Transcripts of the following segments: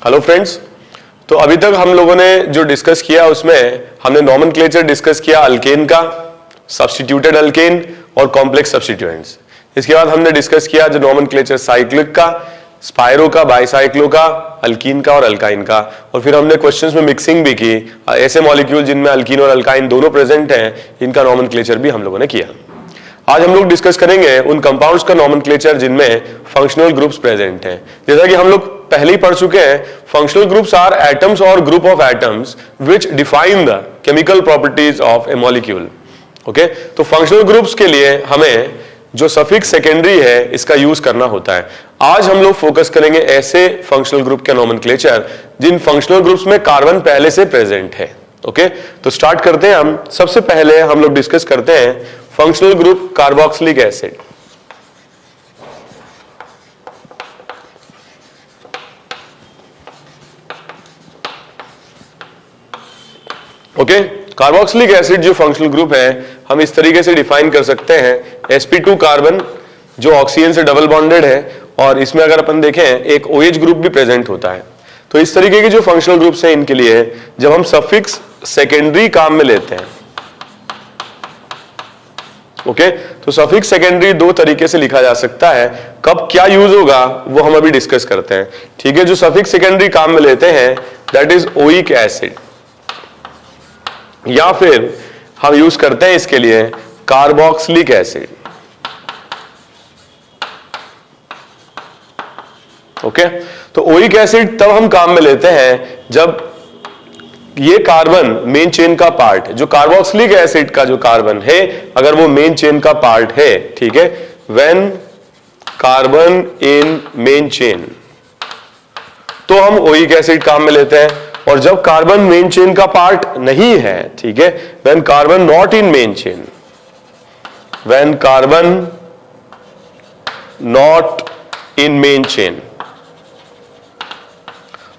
Hello friends, तो अभी तक हम लोगों ने जो डिस्कस किया उसमें हमने नॉमेनक्लेचर डिस्कस किया अल्केन का, सब्स्टिट्यूटेड अल्केन और कॉम्प्लेक्स सब्स्टिट्यूएंट्स। इसके बाद हमने डिस्कस किया जो नॉमेनक्लेचर साइक्लिक का, स्पाइरो का, बाइसाइक्लो का, अल्कीन का और अल्काइन का। और फिर हमने क्वेश्चंस में मिक्सिंग भी की, ऐसे मॉलिक्यूल जिनमें अल्कीन और अल्काइन दोनों प्रेजेंट हैं, इनका नॉमेनक्लेचर भी हम लोगों ने किया। आज हम लोग डिस्कस करेंगे उन कंपाउंड्स का नॉमेनक्लेचर जिनमें फंक्शनल ग्रुप्स प्रेजेंट हैं। जैसा कि हम लोग पहले ही पढ़ चुके हैं, फंक्शनल ग्रुप्स आर एटम्स और group of atoms which define the chemical properties of A molecule. Okay, तो फंक्शनल ग्रुप्स के लिए हमें जो सफिक्स सेकेंडरी है इसका यूज करना होता है। आज हम लोग फोकस करेंगे ऐसे फंक्शनल ग्रुप के नॉमेनक्लेचर जिन फंक्शनल ग्रुप्स में कार्बन पहले से प्रेजेंट है। ओके, तो स्टार्ट करते हैं हम। सबसे पहले हम लोग डिस्कस करते हैं functional group carboxylic acid. Okay, carboxylic acid जो फंक्शनल ग्रुप है हम इस तरीके से डिफाइन कर सकते हैं। sp2 कार्बन जो ऑक्सीजन से डबल बॉन्डेड है और इसमें अगर अपन देखें एक OH ग्रुप भी प्रेजेंट होता है। तो इस तरीके के जो फंक्शनल ग्रुप्स हैं इनके लिए जब हम सफिक्स सेकेंडरी काम में लेते हैं, ओके, तो सफिक्स सेकेंडरी दो तरीके से लिखा जा सकता है। कब क्या यूज होगा वो हम अभी डिस्कस करते हैं। ठीक है, जो सफिक्स सेकेंडरी काम में लेते हैं दैट इज ओइक एसिड, या फिर हम यूज करते हैं इसके लिए कार्बोक्सिलिक एसिड। ओके, तो ओइक एसिड तब हम काम में लेते हैं जब ये कार्बन मेन चेन का पार्ट, जो कार्बोक्सिलिक एसिड का जो कार्बन है अगर वो मेन चेन का पार्ट है, ठीक है, when carbon in main chain, तो हम ओइक एसिड काम में लेते हैं। और जब कार्बन मेन चेन का पार्ट नहीं है, ठीक है, when carbon not in main chain, when carbon not in main chain,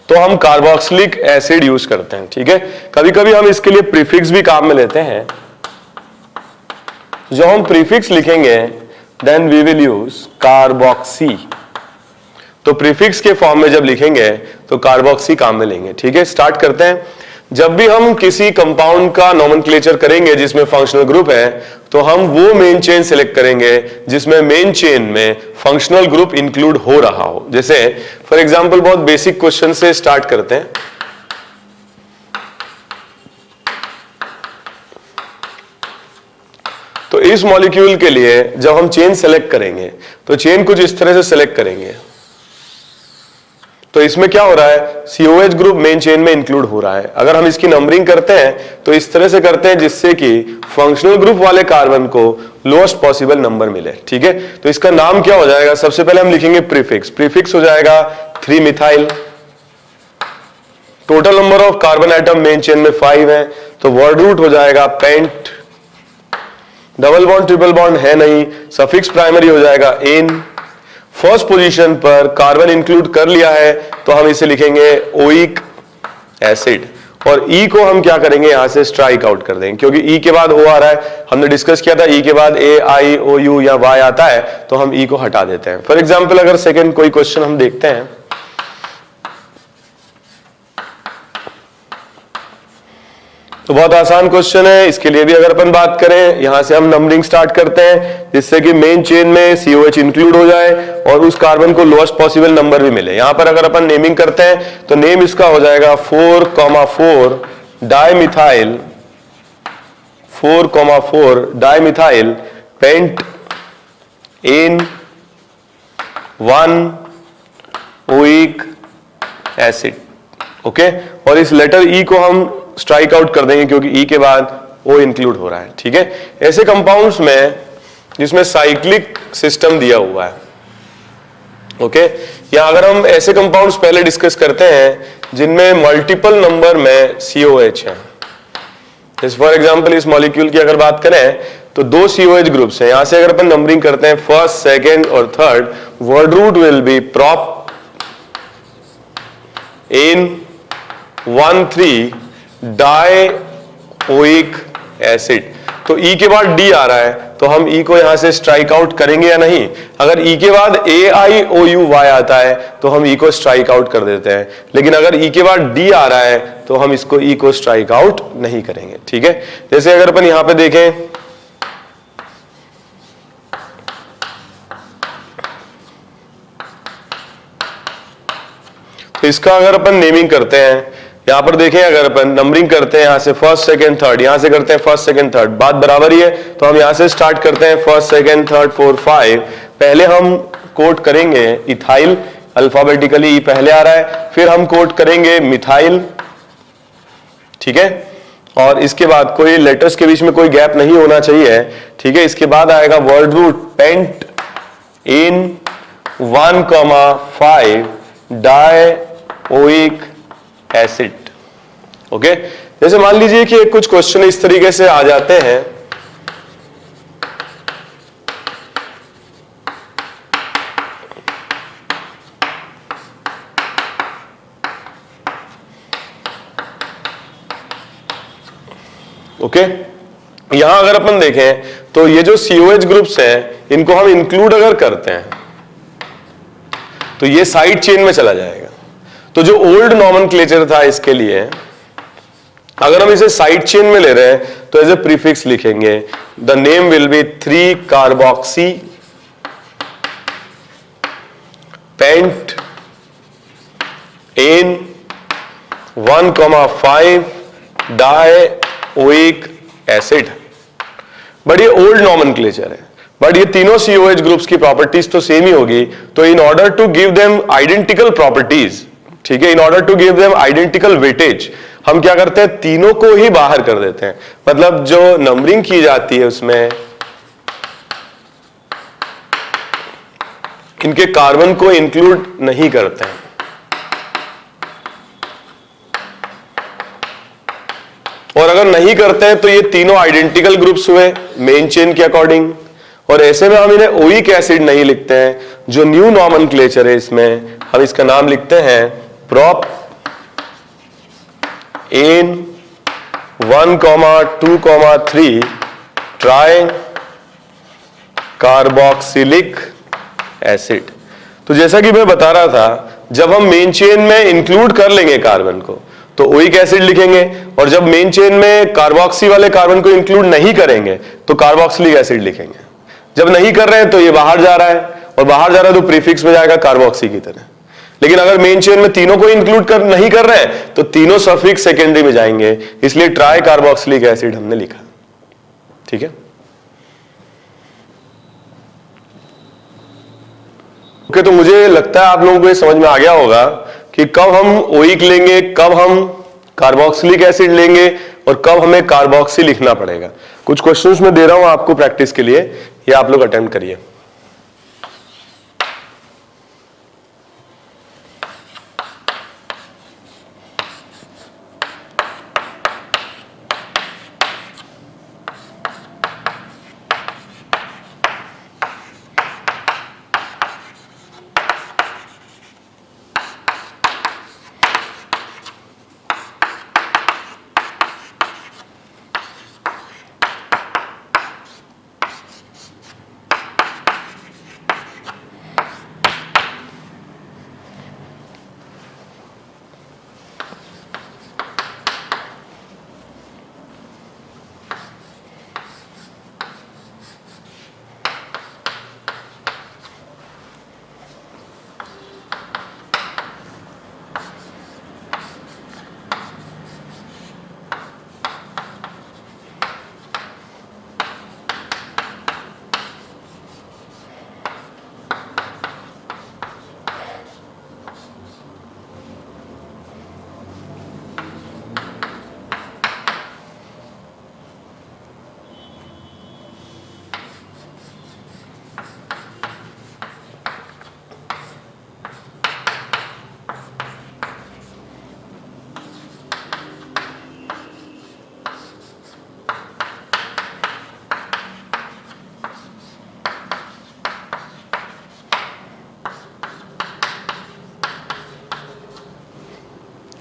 तो हम कार्बोक्सिलिक एसिड यूज करते हैं। ठीक है, कभी कभी हम इसके लिए प्रीफिक्स भी काम में लेते हैं। जब हम प्रीफिक्स लिखेंगे then we will use carboxy. तो प्रीफिक्स के फॉर्म में जब लिखेंगे तो कार्बोक्सी काम में लेंगे। ठीक है, स्टार्ट करते हैं। जब भी हम किसी कंपाउंड का नॉमेनक्लेचर करेंगे जिसमें फंक्शनल ग्रुप है, तो हम वो मेन चेन सिलेक्ट करेंगे जिसमें मेन चेन में फंक्शनल ग्रुप इंक्लूड हो रहा हो। जैसे फॉर एग्जांपल बहुत बेसिक क्वेश्चन से स्टार्ट करते हैं। तो इस मॉलिक्यूल के लिए जब हम चेन सेलेक्ट करेंगे तो चेन कुछ इस तरह से सेलेक्ट करेंगे। तो इसमें क्या हो रहा है, COH ग्रुप मेन चेन में इंक्लूड हो रहा है। अगर हम इसकी नंबरिंग करते हैं तो इस तरह से करते हैं जिससे कि फंक्शनल ग्रुप वाले कार्बन को लोएस्ट पॉसिबल नंबर मिले। ठीक है, तो इसका नाम क्या हो जाएगा, सबसे पहले हम लिखेंगे प्रीफिक्स। प्रीफिक्स हो जाएगा 3 methyl. Total number of carbon atom main chain में 5 है, तो वर्ड रूट हो जाएगा pent. Double bond triple bond है नहीं, सफिक्स प्राइमरी हो जाएगा इन। फर्स्ट पोजीशन पर कार्बन इंक्लूड कर लिया है तो हम इसे लिखेंगे ओइक एसिड। और ई को हम क्या करेंगे, यहां से स्ट्राइक आउट कर देंगे, क्योंकि ई के बाद ओ आ रहा है। हमने डिस्कस किया था ई के बाद ए, आई, ओ, यू या वाई आता है तो हम ई को हटा देते हैं। फॉर एग्जाम्पल अगर सेकेंड कोई क्वेश्चन हम देखते हैं, तो बहुत आसान क्वेश्चन है। इसके लिए भी अगर अपन बात करें, यहां से हम नंबरिंग स्टार्ट करते हैं जिससे कि मेन चेन में COH इंक्लूड हो जाए और उस कार्बन को लोएस्ट पॉसिबल नंबर भी मिले। यहां पर अगर अपन नेमिंग करते हैं तो नेम इसका हो जाएगा 4,4 dimethyl, 4,4 dimethyl pent an 1 oic acid. Okay, और इस लेटर ई को हम स्ट्राइक आउट कर देंगे क्योंकि ई के बाद ओ इंक्लूड हो रहा है। ठीक है, ऐसे कंपाउंड्स में जिसमें साइक्लिक सिस्टम दिया हुआ है, ओके, या अगर हम ऐसे कंपाउंड्स पहले डिस्कस करते हैं जिनमें मल्टीपल नंबर में COH है। जैसे फॉर एग्जांपल इस मॉलिक्यूल की अगर बात करें तो 2 COH ग्रुप्स हैं। यहां से अगर अपन नंबरिंग करते हैं फर्स्ट, सेकेंड और third, word root will be prop an 1,3 dioic acid. तो ई के बाद डी आ रहा है, तो हम ई को यहां से स्ट्राइक आउट करेंगे या नहीं? अगर ई के बाद ए आई ओ यू वाई आता है तो हम ई को स्ट्राइक आउट कर देते हैं, लेकिन अगर ई के बाद डी आ रहा है तो हम इसको ई को स्ट्राइक आउट नहीं करेंगे। ठीक है, जैसे अगर अपन यहां पे देखें, तो इसका अगर अपन नेमिंग करते हैं, यहां पर देखें अगर अपन नंबरिंग करते हैं यहां से फर्स्ट सेकंड थर्ड, यहां से करते हैं फर्स्ट सेकंड थर्ड, बात बराबर ही है, तो हम यहां से स्टार्ट करते हैं first second third four five. पहले हम कोट करेंगे इथाइल, अल्फाबेटिकली ई पहले आ रहा है, फिर हम कोट करेंगे मिथाइल। ठीक है, और इसके बाद कोई लेटर्स के बीच में कोई गैप नहीं होना चाहिए। ठीक है, इसके बाद आएगा word root pent an 1,5 dioic acid. Okay, जैसे मान लीजिए कि कुछ क्वेश्चन इस तरीके से आ जाते हैं, ओके यहां अगर अपन देखें तो ये जो COH ग्रुप्स हैं इनको हम इंक्लूड अगर करते हैं तो ये साइड चेन में चला जाएगा। तो जो ओल्ड नॉमेनक्लेचर था इसके लिए, अगर हम इसे साइड चेन में ले रहे हैं तो एज ए प्रीफिक्स लिखेंगे, the name will be 3 carboxy pent an 1,5 dioic acid. But ये ओल्ड नॉमेनक्लेचर है, बट ये तीनों COH ग्रुप्स की प्रॉपर्टीज तो सेम ही होगी। तो in order to give them identical properties, ठीक है, in order to give them identical weightage, हम क्या करते हैं, तीनों को ही बाहर कर देते हैं। मतलब जो नंबरिंग की जाती है उसमें इनके कार्बन को इंक्लूड नहीं करते हैं। और अगर नहीं करते हैं तो ये तीनों आइडेंटिकल ग्रुप्स हुए मेन चेन के अकॉर्डिंग, और ऐसे में हम इन्हें ओइक एसिड नहीं लिखते हैं। जो न्यू नॉमेनक्लेचर है इसमें हम इसका नाम लिखते हैं प्रोप इन 1,2,3 ट्राई कार्बोक्सिलिक एसिड। तो जैसा कि मैं बता रहा था, जब हम मेन चेन में इंक्लूड कर लेंगे कार्बन को तो ओइक एसिड लिखेंगे, और जब मेन चेन में कार्बोक्सी वाले कार्बन को इंक्लूड नहीं करेंगे तो कार्बोक्सिलिक एसिड लिखेंगे। जब नहीं कर रहे हैं तो ये बाहर जा रहा है, और बाहर जा रहा है तो प्रीफिक्स में जाएगा कार्बोक्सी की तरह। लेकिन अगर मेन चेन में तीनों को इंक्लूड नहीं कर रहे हैं तो तीनों सफिक्स सेकेंडरी में जाएंगे, इसलिए ट्राई कार्बोक्सिलिक एसिड हमने लिखा। ठीक है, ओके, तो मुझे लगता है आप लोगों को ये समझ में आ गया होगा कि कब हम ओइक लेंगे, कब हम कार्बोक्सिलिक एसिड लेंगे, और कब हमें कार्बोक्सी लिखना पड़ेगा। कुछ क्वेश्चंस मैं दे रहा हूं आपको प्रैक्टिस के लिए, ये आप लोग अटेम्प्ट करिए।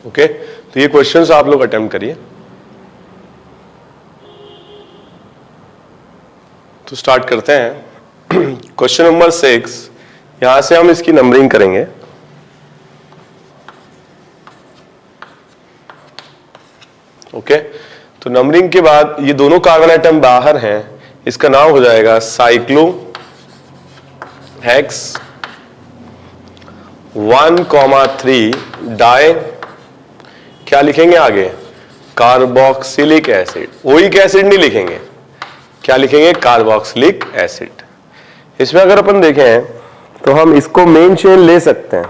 ओके, तो ये क्वेश्चंस आप लोग अटेम्प्ट करिए। तो स्टार्ट करते हैं। क्वेश्चन नंबर 6, यहां से हम इसकी नंबरिंग करेंगे। ओके, तो नंबरिंग के बाद ये दोनों कार्बन आइटम बाहर हैं, इसका नाम हो जाएगा साइक्लो हेक्स 1,3 डाई, क्या लिखेंगे आगे, कार्बोक्सिलिक एसिड। ओइक एसिड नहीं लिखेंगे, क्या लिखेंगे, कार्बोक्सिलिक एसिड। इसमें अगर अपन देखें तो हम इसको मेन चेन ले सकते हैं,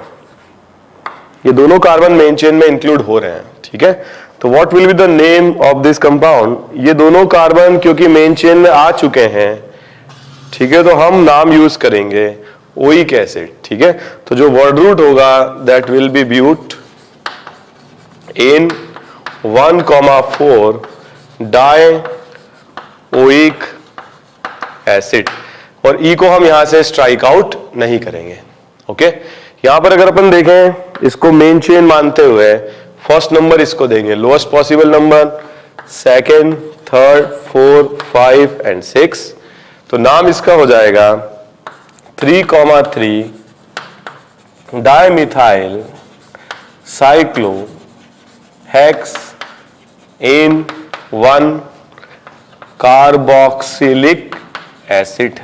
ये दोनों कार्बन मेन चेन में इंक्लूड हो रहे हैं, ठीक है। तो what will be the name of this compound, ये दोनों कार्बन क्योंकि मेन चेन में आ चुके हैं, ठीक है, तो हम नाम यूज करेंगे ओइक एसिड, ठीक है। तो जो वर्ड रूट होगा that will be but an 1,4 di oic acid, और ई को हम यहां से स्ट्राइक आउट नहीं करेंगे। ओके, यहां पर अगर अपन देखें इसको मेन चेन मानते हुए फर्स्ट नंबर इसको देंगे, lowest possible number, second, third, 4, 5 and 6। तो नाम इसका हो जाएगा 3,3 डाइमिथाइल साइक्लो हेक्स इन 1 कार्बोक्सिलिक एसिड,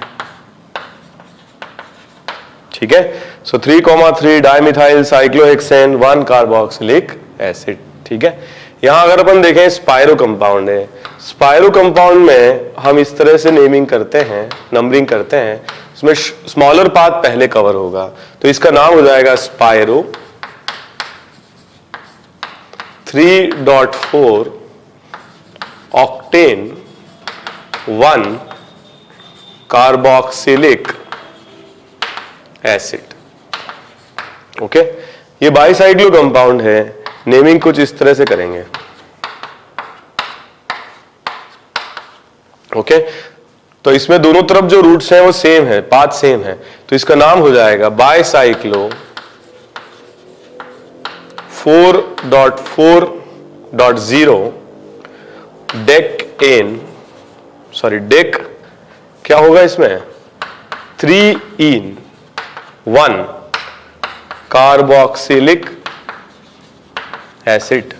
ठीक है। सो 3,3 डाइमिथाइल साइक्लोहेक्सेन 1 कार्बोक्सिलिक एसिड, ठीक है। यहां अगर अपन देखें स्पाइरो कंपाउंड है, स्पाइरो कंपाउंड में हम इस तरह से नेमिंग करते हैं, नंबरिंग करते हैं, इसमें स्मॉलर पार्ट पहले कवर होगा, तो इसका नाम हो जाएगा spiro 3.4 octane 1 carboxylic acid. Okay, ये बाइसाइक्लो कंपाउंड है, नेमिंग कुछ इस तरह से करेंगे। ओके, तो इसमें दोनों तरफ जो रूट्स हैं वो सेम है, पाथ सेम है, तो इसका नाम हो जाएगा बाइसाइक्लो 4.4.0 डेक क्या होगा इसमें 3-in-1 carboxylic acid.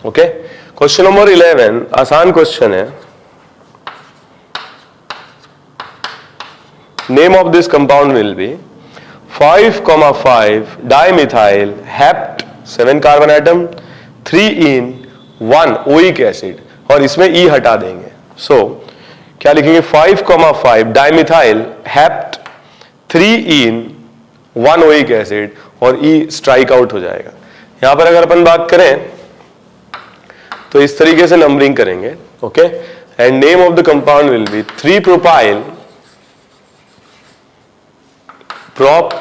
Okay, question number 11 आसान क्वेश्चन है। Name of this compound will B 5,5 dimethyl hept 7 carbon atom 3-in-1 oic acid, और इसमें ई हटा देंगे। सो क्या लिखेंगे 5,5 dimethyl hept 3-in-1 oic acid, और ई स्ट्राइक आउट हो जाएगा। यहां पर अगर अपन बात करें तो इस तरीके से नंबरिंग करेंगे। Okay, and name of the compound will be propyl prop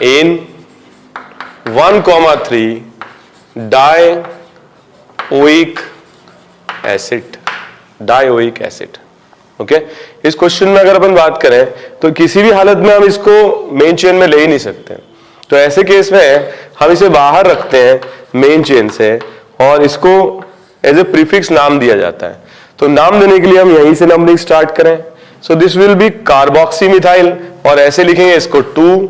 in 1,3 dioic acid, dioic acid. Okay, इस क्वेश्चन में अगर अपन बात करें तो किसी भी हालत में हम इसको मेन चेन में ले ही नहीं सकते, तो ऐसे केस में हम इसे बाहर रखते हैं मेन चेन से, और इसको एज ए प्रीफिक्स नाम दिया जाता है। तो नाम देने के लिए हम यहीं से नंबरिंग स्टार्ट करें। So this will be carboxy methyl, और ऐसे लिखेंगे इसको 2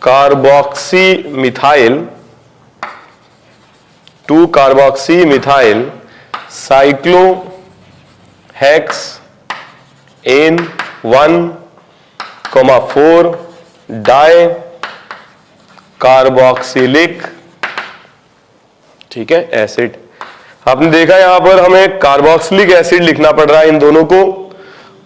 कार्बोक्सी मिथाइल साइक्लो हेक्स इन 1,4 डाई कार्बोक्सिलिक, ठीक है, एसिड। आपने देखा यहां पर हमें कार्बोक्सिलिक एसिड लिखना पड़ रहा है इन दोनों को,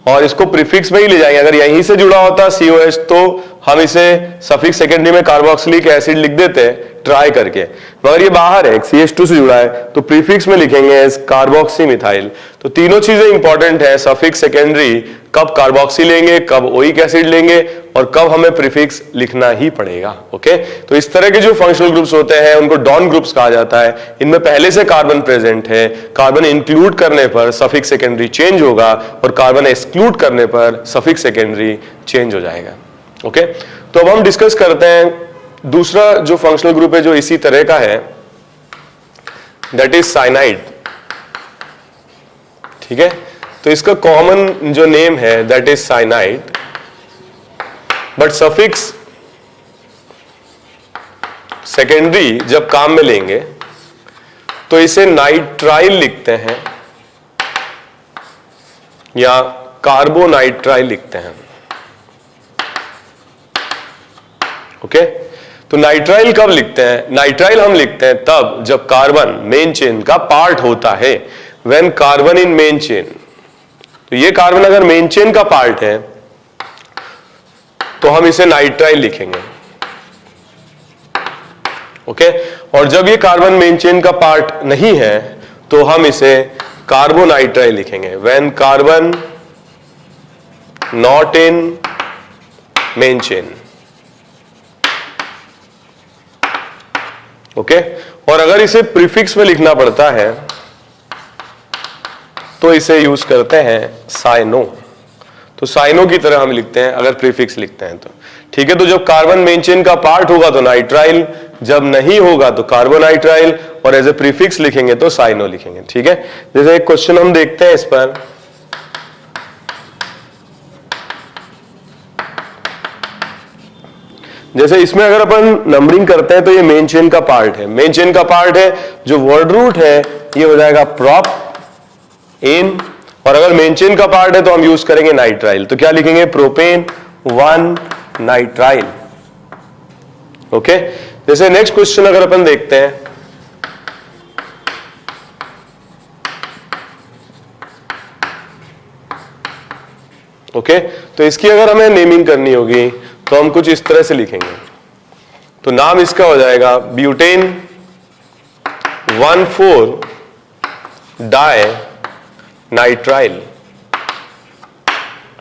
और इसको प्रीफिक्स में ही ले जाएंगे। अगर यहीं से जुड़ा होता COH तो हम इसे सफिक्स सेकेंडरी में कार्बोक्सिलिक एसिड लिख देते ट्राई करके, मगर ये बाहर है, CH2 से जुड़ा है, तो प्रीफिक्स में लिखेंगे एज कार्बोक्सी मिथाइल। तो तीनों चीजें इंपॉर्टेंट है, सफिक्स सेकेंडरी, कब कार्बोक्सी लेंगे, कब ओइक एसिड लेंगे, और कब हमें प्रीफिक्स लिखना ही पड़ेगा। ओके, तो इस तरह के जो फंक्शनल ग्रुप्स होते हैं उनको डॉन ग्रुप्स कहा जाता है। इनमें पहले से कार्बन प्रेजेंट है, कार्बन इंक्लूड करने पर सफिक्स सेकेंडरी चेंज होगा, और कार्बन एक्सक्लूड करने पर सफिक्स सेकेंडरी चेंज हो जाएगा। ओके, तो अब हम डिस्कस करते हैं दूसरा जो फंक्शनल ग्रुप है जो इसी तरह का है, दैट इज साइनाइड। ठीक है, तो इसका कॉमन जो नेम है that is cyanide, but suffix secondary जब काम में लेंगे तो इसे नाइट्राइल लिखते हैं या कार्बोनाइट्राइल लिखते हैं। ओके, तो नाइट्राइल कब लिखते हैं? नाइट्राइल हम लिखते हैं तब जब कार्बन मेन चेन का पार्ट होता है, when carbon in main chain. तो ये कार्बन अगर मेन चेन का पार्ट है तो हम इसे नाइट्राइल लिखेंगे। ओके, और जब ये कार्बन मेन चेन का पार्ट नहीं है तो हम इसे कार्बोनाइट्राइल लिखेंगे, when carbon not in main chain. Okay, और अगर इसे प्रीफिक्स में लिखना पड़ता है तो इसे यूज करते हैं साइनो। तो साइनो की तरह हम लिखते हैं अगर प्रीफिक्स लिखते हैं तो। ठीक है, तो जब कार्बन मेन चेन का पार्ट होगा तो नाइट्राइल, जब नहीं होगा तो कार्बोनाइट्राइल, और एज ए प्रीफिक्स लिखेंगे तो साइनो लिखेंगे। ठीक है, जैसे एक क्वेश्चन हम देखते हैं इस पर, जैसे इसमें अगर अपन नंबरिंग करते हैं तो ये मेन चेन का पार्ट है, मेन चेन का पार्ट है, जो वर्ड रूट है ये हो जाएगा प्रॉप एन, और अगर मेन चेन का पार्ट है तो हम यूज करेंगे नाइट्राइल। तो क्या लिखेंगे? Propane 1 nitrile. ओके, जैसे नेक्स्ट क्वेश्चन अगर अपन देखते हैं, ओके, तो इसकी अगर हमें नेमिंग करनी होगी तो हम कुछ इस तरह से लिखेंगे। तो नाम इसका हो जाएगा ब्यूटेन 1,4 डाई नाइट्राइल।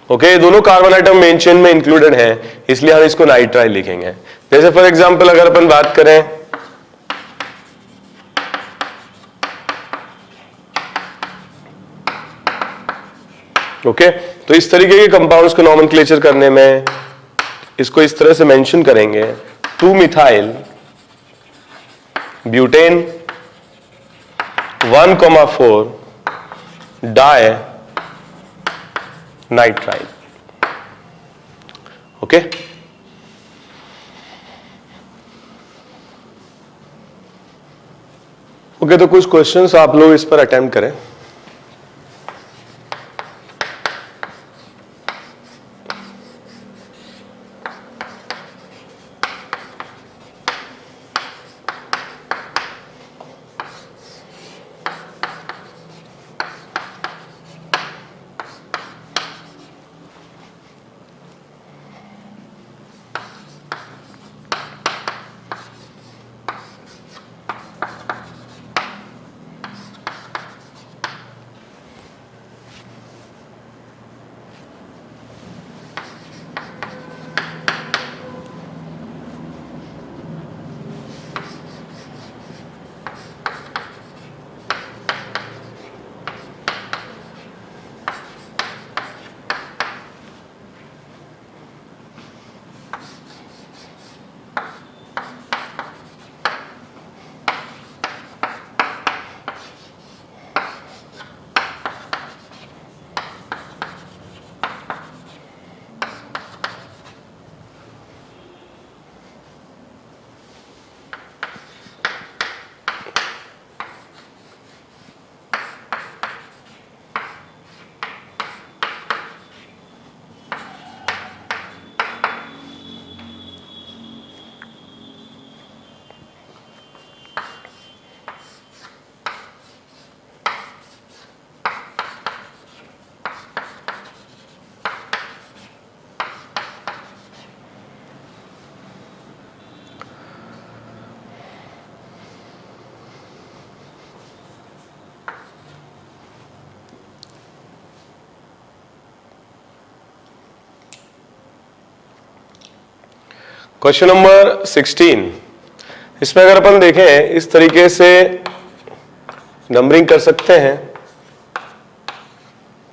ओके, दोनों कार्बन आइटम मेन चेन में इंक्लूडेड है, इसलिए हम इसको नाइट्राइल लिखेंगे। जैसे फॉर एग्जांपल अगर अपन बात करें, ओके, तो इस तरीके के कंपाउंड्स को नॉमेनक्लेचर करने में इसको इस तरह से मेंशन करेंगे, 2 methyl butane 1,4 di nitrile. Okay, okay, तो कुछ क्वेश्चंस आप लोग इस पर अटेम्प्ट करें। क्वेश्चन नंबर 16, इसमें अगर अपन देखें इस तरीके से नंबरिंग कर सकते हैं।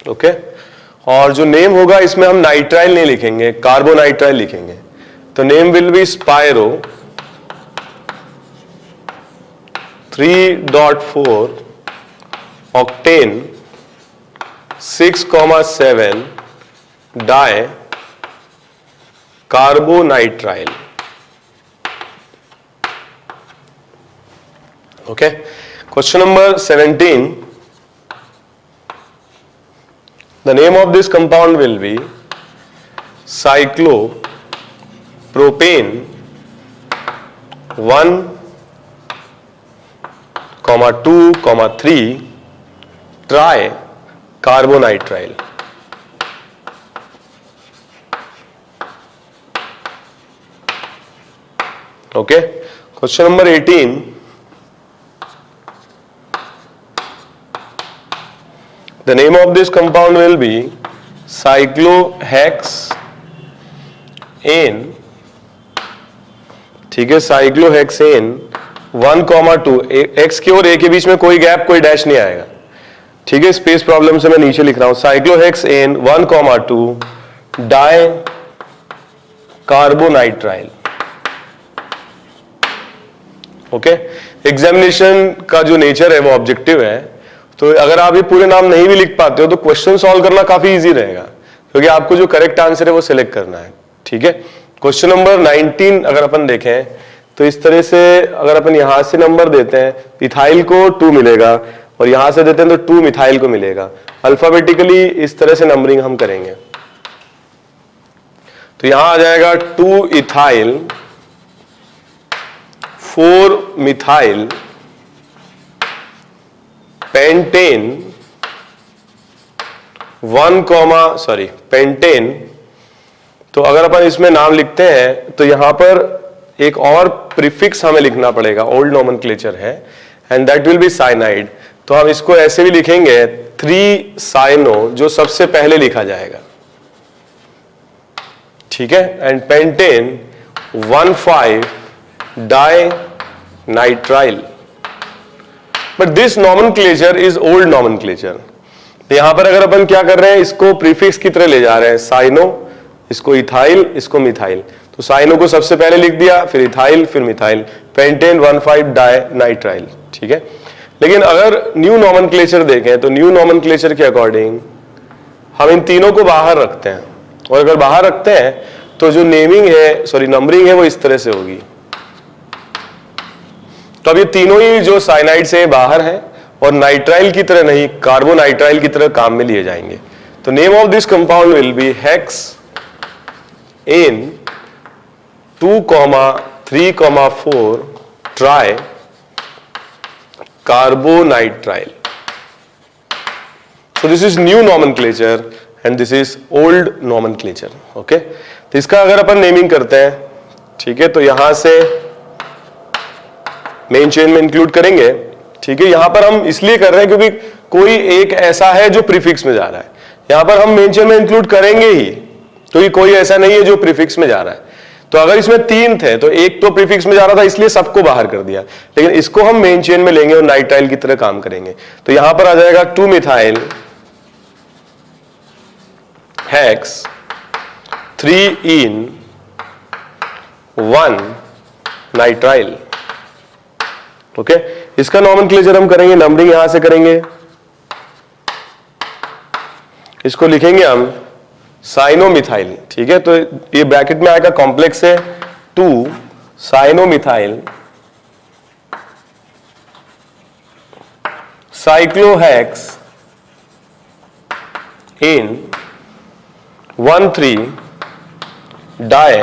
ओके, और जो नेम होगा इसमें हम नाइट्राइल नहीं लिखेंगे, कार्बोनाइट्राइल लिखेंगे। तो name will be spiro 3.4 octane 6,7 di carbonitrile. Okay, question number 17, the name of this compound will be cyclopropane 1,2,3 tri carbonitrile. Okay, question number 18, the name of this compound will be cyclohexane, ठीक है, cyclohexane 1,2, x के और ए के बीच में कोई gap, कोई dash नहीं आएगा, ठीक है, स्पेस प्रॉब्लम से मैं नीचे लिख रहा हूं, cyclohexane 1,2 di carbonitrile. Okay, examination का जो नेचर है वो ऑब्जेक्टिव है, तो अगर आप ये पूरे नाम नहीं भी लिख पाते हो तो क्वेश्चन सॉल्व करना काफी इजी रहेगा, क्योंकि आपको जो करेक्ट आंसर है वो सिलेक्ट करना है, ठीक है। क्वेश्चन नंबर 19 अगर अपन देखें तो इस तरह से, अगर अपन यहां से नंबर देते हैं, इथाइल को 2 मिलेगा और यहां से देते हैं तो 2 मिथाइल को मिलेगा। अल्फाबेटिकली इस तरह से नंबरिंग हम करेंगे, तो यहां आ जाएगा 2 इथाइल 4 मिथाइल पेंटेन पेंटेन। तो अगर अपन इसमें नाम लिखते हैं तो यहां पर एक और प्रीफिक्स हमें लिखना पड़ेगा, ओल्ड नोमेनक्लेचर है, and that will B cyanide. तो हम इसको ऐसे भी लिखेंगे 3 साइनो, जो सबसे पहले लिखा जाएगा, ठीक है, and pentane 1,5 di nitrile. But this nomenclature is old nomenclature. यहां पर अगर अपन क्या कर रहे हैं, इसको प्रीफिक्स की तरह ले जा रहे हैं, साइनो, इसको इथाइल, इसको मिथाइल, तो साइनो को सबसे पहले लिख दिया, फिर इथाइल, फिर मिथाइल, पेंटेन 1,5 डाई नाइट्राइल, ठीक है। लेकिन अगर न्यू नोमेनक्लेचर देखें तो न्यू नोमेनक्लेचर के अकॉर्डिंग हम इन तीनों को बाहर रखते हैं, और अगर बाहर रखते हैं तो जो नेमिंग है, सॉरी नंबरिंग है, वो इस तरह से होगी। तो अब ये तीनों ही जो साइनाइड से बाहर हैं और नाइट्राइल की तरह नहीं, कार्बोनाइट्राइल की तरह काम में लिए जाएंगे। तो name of this compound will B hexane 2,3,4 try carbonitrile. So this is new nomenclature and this is old nomenclature. Okay? तो इसका अगर अपन नेमिंग करते हैं, ठीक है, तो यहां से मेन चेन में इंक्लूड करेंगे, ठीक है। यहां पर हम इसलिए कर रहे हैं क्योंकि कोई एक ऐसा है जो प्रीफिक्स में जा रहा है, यहां पर हम मेन चेन में इंक्लूड करेंगे ही, क्योंकि कोई ऐसा नहीं है जो प्रीफिक्स में जा रहा है। तो अगर इसमें 3 थे तो एक तो प्रीफिक्स में जा रहा था, इसलिए सबको बाहर कर दिया, लेकिन इसको हम मेन चेन में लेंगे और नाइट्राइल की तरह काम करेंगे। तो यहां पर आ जाएगा 2 मिथाइल हेक्स 3 इन 1 नाइट्राइल। ओके, इसका नोमेनक्लेचर हम करेंगे, नंबरिंग यहां से करेंगे, इसको लिखेंगे हम साइनोमिथाइल, ठीक है। तो ये ब्रैकेट में आएगा, कॉम्प्लेक्स है 2 साइनोमिथाइल साइक्लोहेक्स इन 1,3 डाई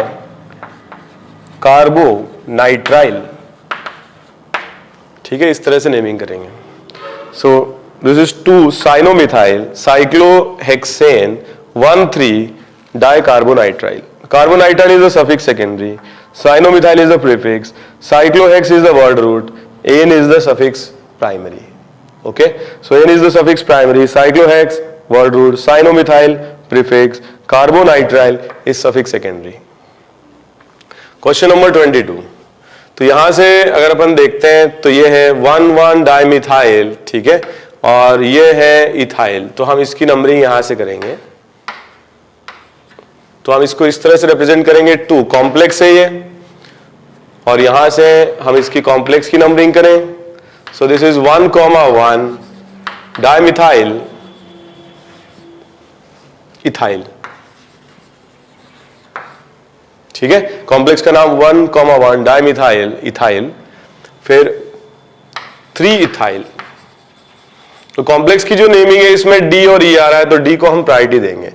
कार्बोनाइट्राइल, ठीक है, इस तरह से नेमिंग करेंगे। So this is 2 cyanomethyl cyclohexane 1,3 dicarbonitrile. Carbonitrile is the suffix secondary, cyanomethyl is the prefix, cyclohex is the word root, An is the suffix primary. Okay, so N is the suffix primary, cyclohex word root, cyanomethyl prefix, carbonitrile is suffix secondary. Question number 22. तो यहां से अगर अपन देखते हैं तो ये है 1,1 dimethyl, ठीक है, और ये है इथाइल. तो हम इसकी नंबरिंग यहां से करेंगे. तो हम इसको इस तरह से रिप्रेजेंट करेंगे, 2 कॉम्प्लेक्स है ये, और यहां से हम इसकी कॉम्प्लेक्स की नंबरिंग करें. सो दिस इज 1,1 डाइमिथाइल इथाइल। ठीक है, कॉम्प्लेक्स का नाम 1,1 डाइमिथाइल इथाइल, फिर 3 इथाइल। तो कॉम्प्लेक्स की जो नेमिंग है इसमें डी और ई आ रहा है, तो डी को हम प्रायोरिटी देंगे।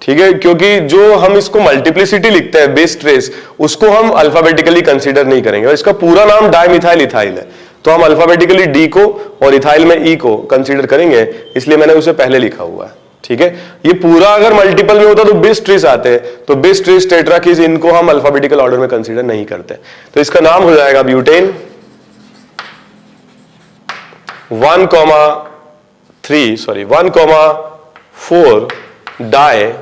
ठीक है, क्योंकि जो हम इसको मल्टीप्लिसिटी लिखते हैं बेस ट्रेस, उसको हम अल्फाबेटिकली कंसीडर नहीं करेंगे, और इसका पूरा नाम डाइमिथाइल इथाइल है, तो हम अल्फाबेटिकली डी को और इथाइल में ई को कंसीडर करेंगे, इसलिए मैंने उसे पहले लिखा हुआ है। ठीक है, ये पूरा अगर मल्टीपल में होता तो बेस ट्रेस आते हैं, तो बेस ट्रेस टेट्राकीज इनको हम अल्फाबेटिकल ऑर्डर में कंसीडर नहीं करते, तो इसका नाम हो जाएगा butane 1,4 di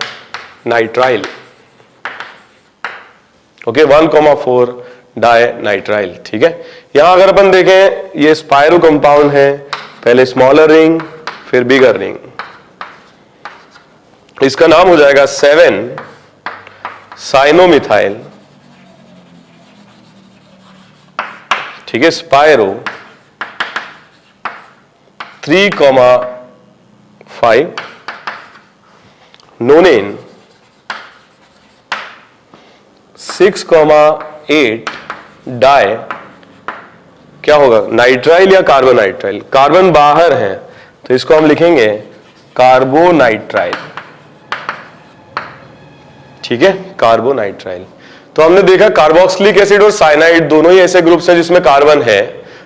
nitrile. Okay, 1,4 di nitrile. ठीक है, यहां अगर अपन देखें ये स्पायरो कंपाउंड है, पहले स्मॉलर रिंग फिर बिगर रिंग, इसका नाम हो जाएगा 7 साइनोमिथाइल। ठीक है, स्पायरो 3,5 नोनेन 6,8 डाई, क्या होगा, नाइट्राइल या कार्बोनाइट्राइल, कार्बन बाहर है तो इसको हम लिखेंगे कार्बोनाइट्राइल। ठीक है, कार्बोनाइट्राइल। तो हमने देखा कार्बोक्सिलिक एसिड और साइनाइड दोनों ही ऐसे ग्रुप्स हैं जिसमें कार्बन है।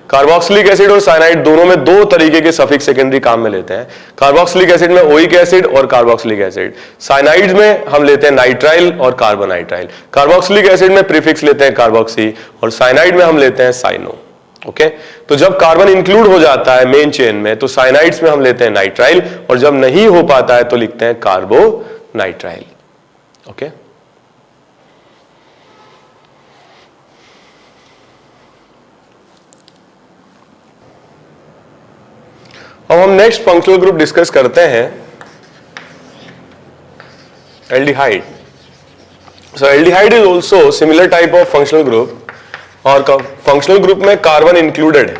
कार्बोक्सिलिक एसिड और साइनाइड दोनों में दो तरीके के सफिक्स सेकेंडरी काम में लेते हैं। कार्बोक्सिलिक एसिड में ओइक एसिड और कार्बोक्सिलिक एसिड, साइनाइड में हम लेते हैं नाइट्राइल और कार्बोनाइट्राइल। कार्बोक्सिलिक एसिड में प्रीफिक्स लेते हैं कार्बोक्सी और साइनाइड में हम लेते हैं साइनो। ओके, तो जब कार्बन इंक्लूड हो जाता है मेन चेन में तो साइनाइड्स में हम लेते हैं नाइट्राइल, और जब नहीं हो पाता है तो लिखते हैं कार्बोनाइट्राइल। ओके, अब हम नेक्स्ट फंक्शनल ग्रुप डिस्कस करते हैं aldehyde. So aldehyde is also similar type of functional group, और फंक्शनल ग्रुप में कार्बन इंक्लूडेड है।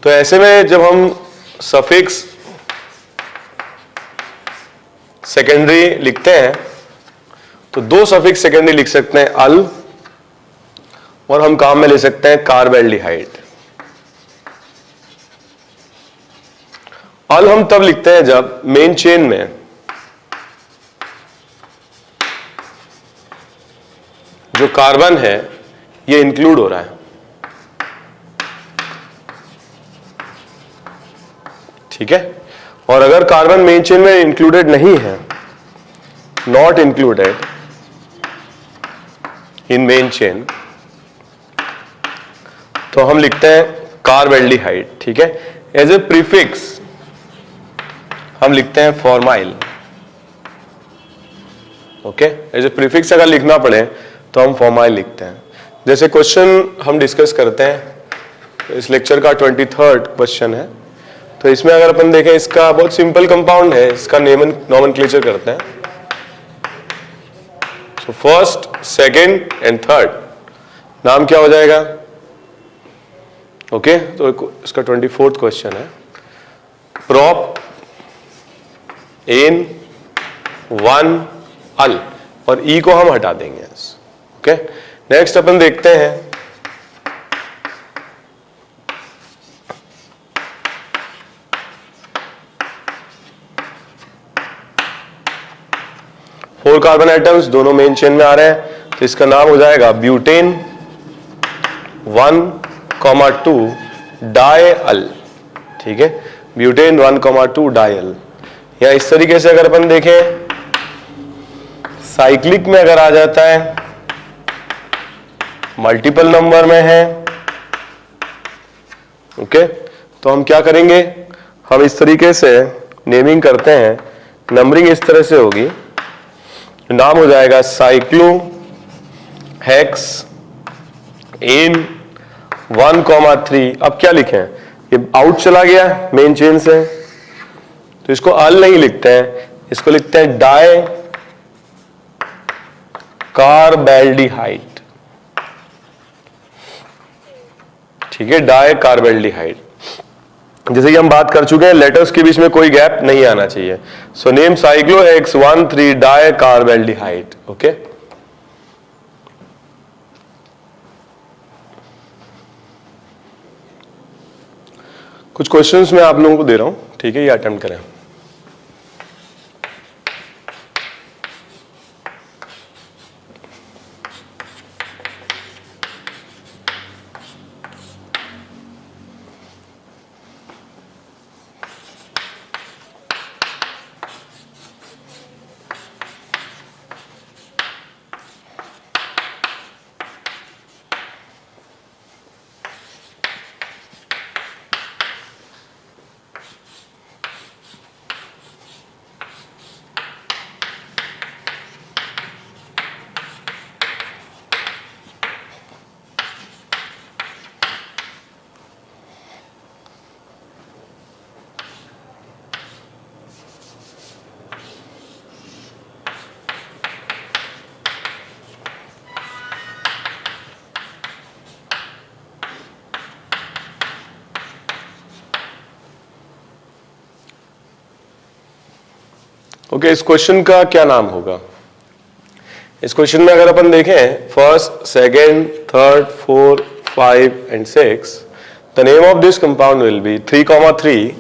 तो ऐसे में जब हम सफिक्स सेकेंडरी लिखते हैं तो दो सफिक्स सेकेंडरी लिख सकते हैं, अल, और हम काम में ले सकते हैं कार्बेल्डिहाइड। अल हम तब लिखते हैं जब मेन चेन में जो कार्बन है ये इंक्लूड हो रहा है। ठीक है, और अगर कार्बन मेन चेन में इंक्लूडेड नहीं है, not included in main chain, तो हम लिखते हैं कार्बेल्डिहाइड। ठीक है, एज ए प्रीफिक्स हम लिखते हैं formyl. Okay, as a prefix अगर लिखना पड़े तो हम फॉर्माइल लिखते हैं। जैसे क्वेश्चन हम डिस्कस करते हैं, इस लेक्चर का 23rd क्वेश्चन है, तो इसमें अगर अपन देखें इसका बहुत सिंपल कंपाउंड है, इसका नॉमेनक्लेचर करते हैं। So first, second and third नाम क्या हो जाएगा? ओके, तो इसका 24th क्वेश्चन है, प्रोप एन 1 अल, और ई को हम हटा देंगे। ओके, नेक्स्ट अपन देखते हैं फोर कार्बन एटम्स दोनों मेन चेन में आ रहे हैं, तो इसका नाम हो जाएगा ब्यूटेन 1,2 डायअल। ठीक है, ब्यूटेन 1,2 डायअल। या इस तरीके से अगर अपन देखें साइक्लिक में अगर आ जाता है, मल्टीपल नंबर में है, ओके, तो हम क्या करेंगे, हम इस तरीके से नेमिंग करते हैं, नंबरिंग इस तरह से होगी, नाम हो जाएगा साइक्लो हेक्स एन 1,3। अब क्या लिखें, ये आउट चला गया मेन चेन से, तो इसको अल नहीं लिखते हैं, इसको लिखते हैं डाई कार्बेल्डिहाइड। ठीक है, डाई कार्बेल्डिहाइड। जैसे कि हम बात कर चुके हैं, लेटर्स के बीच में कोई गैप नहीं आना चाहिए। So name cyclohex dicarbaldehyde. Okay, कुछ क्वेश्चंस मैं आप लोगों को दे रहा हूं, ठीक है, ये अटेम्प्ट करें। ओके, इस क्वेश्चन का क्या नाम होगा? इस क्वेश्चन में अगर अपन देखें first, second, third, 4, 5 and 6, the name of this compound will be 3,3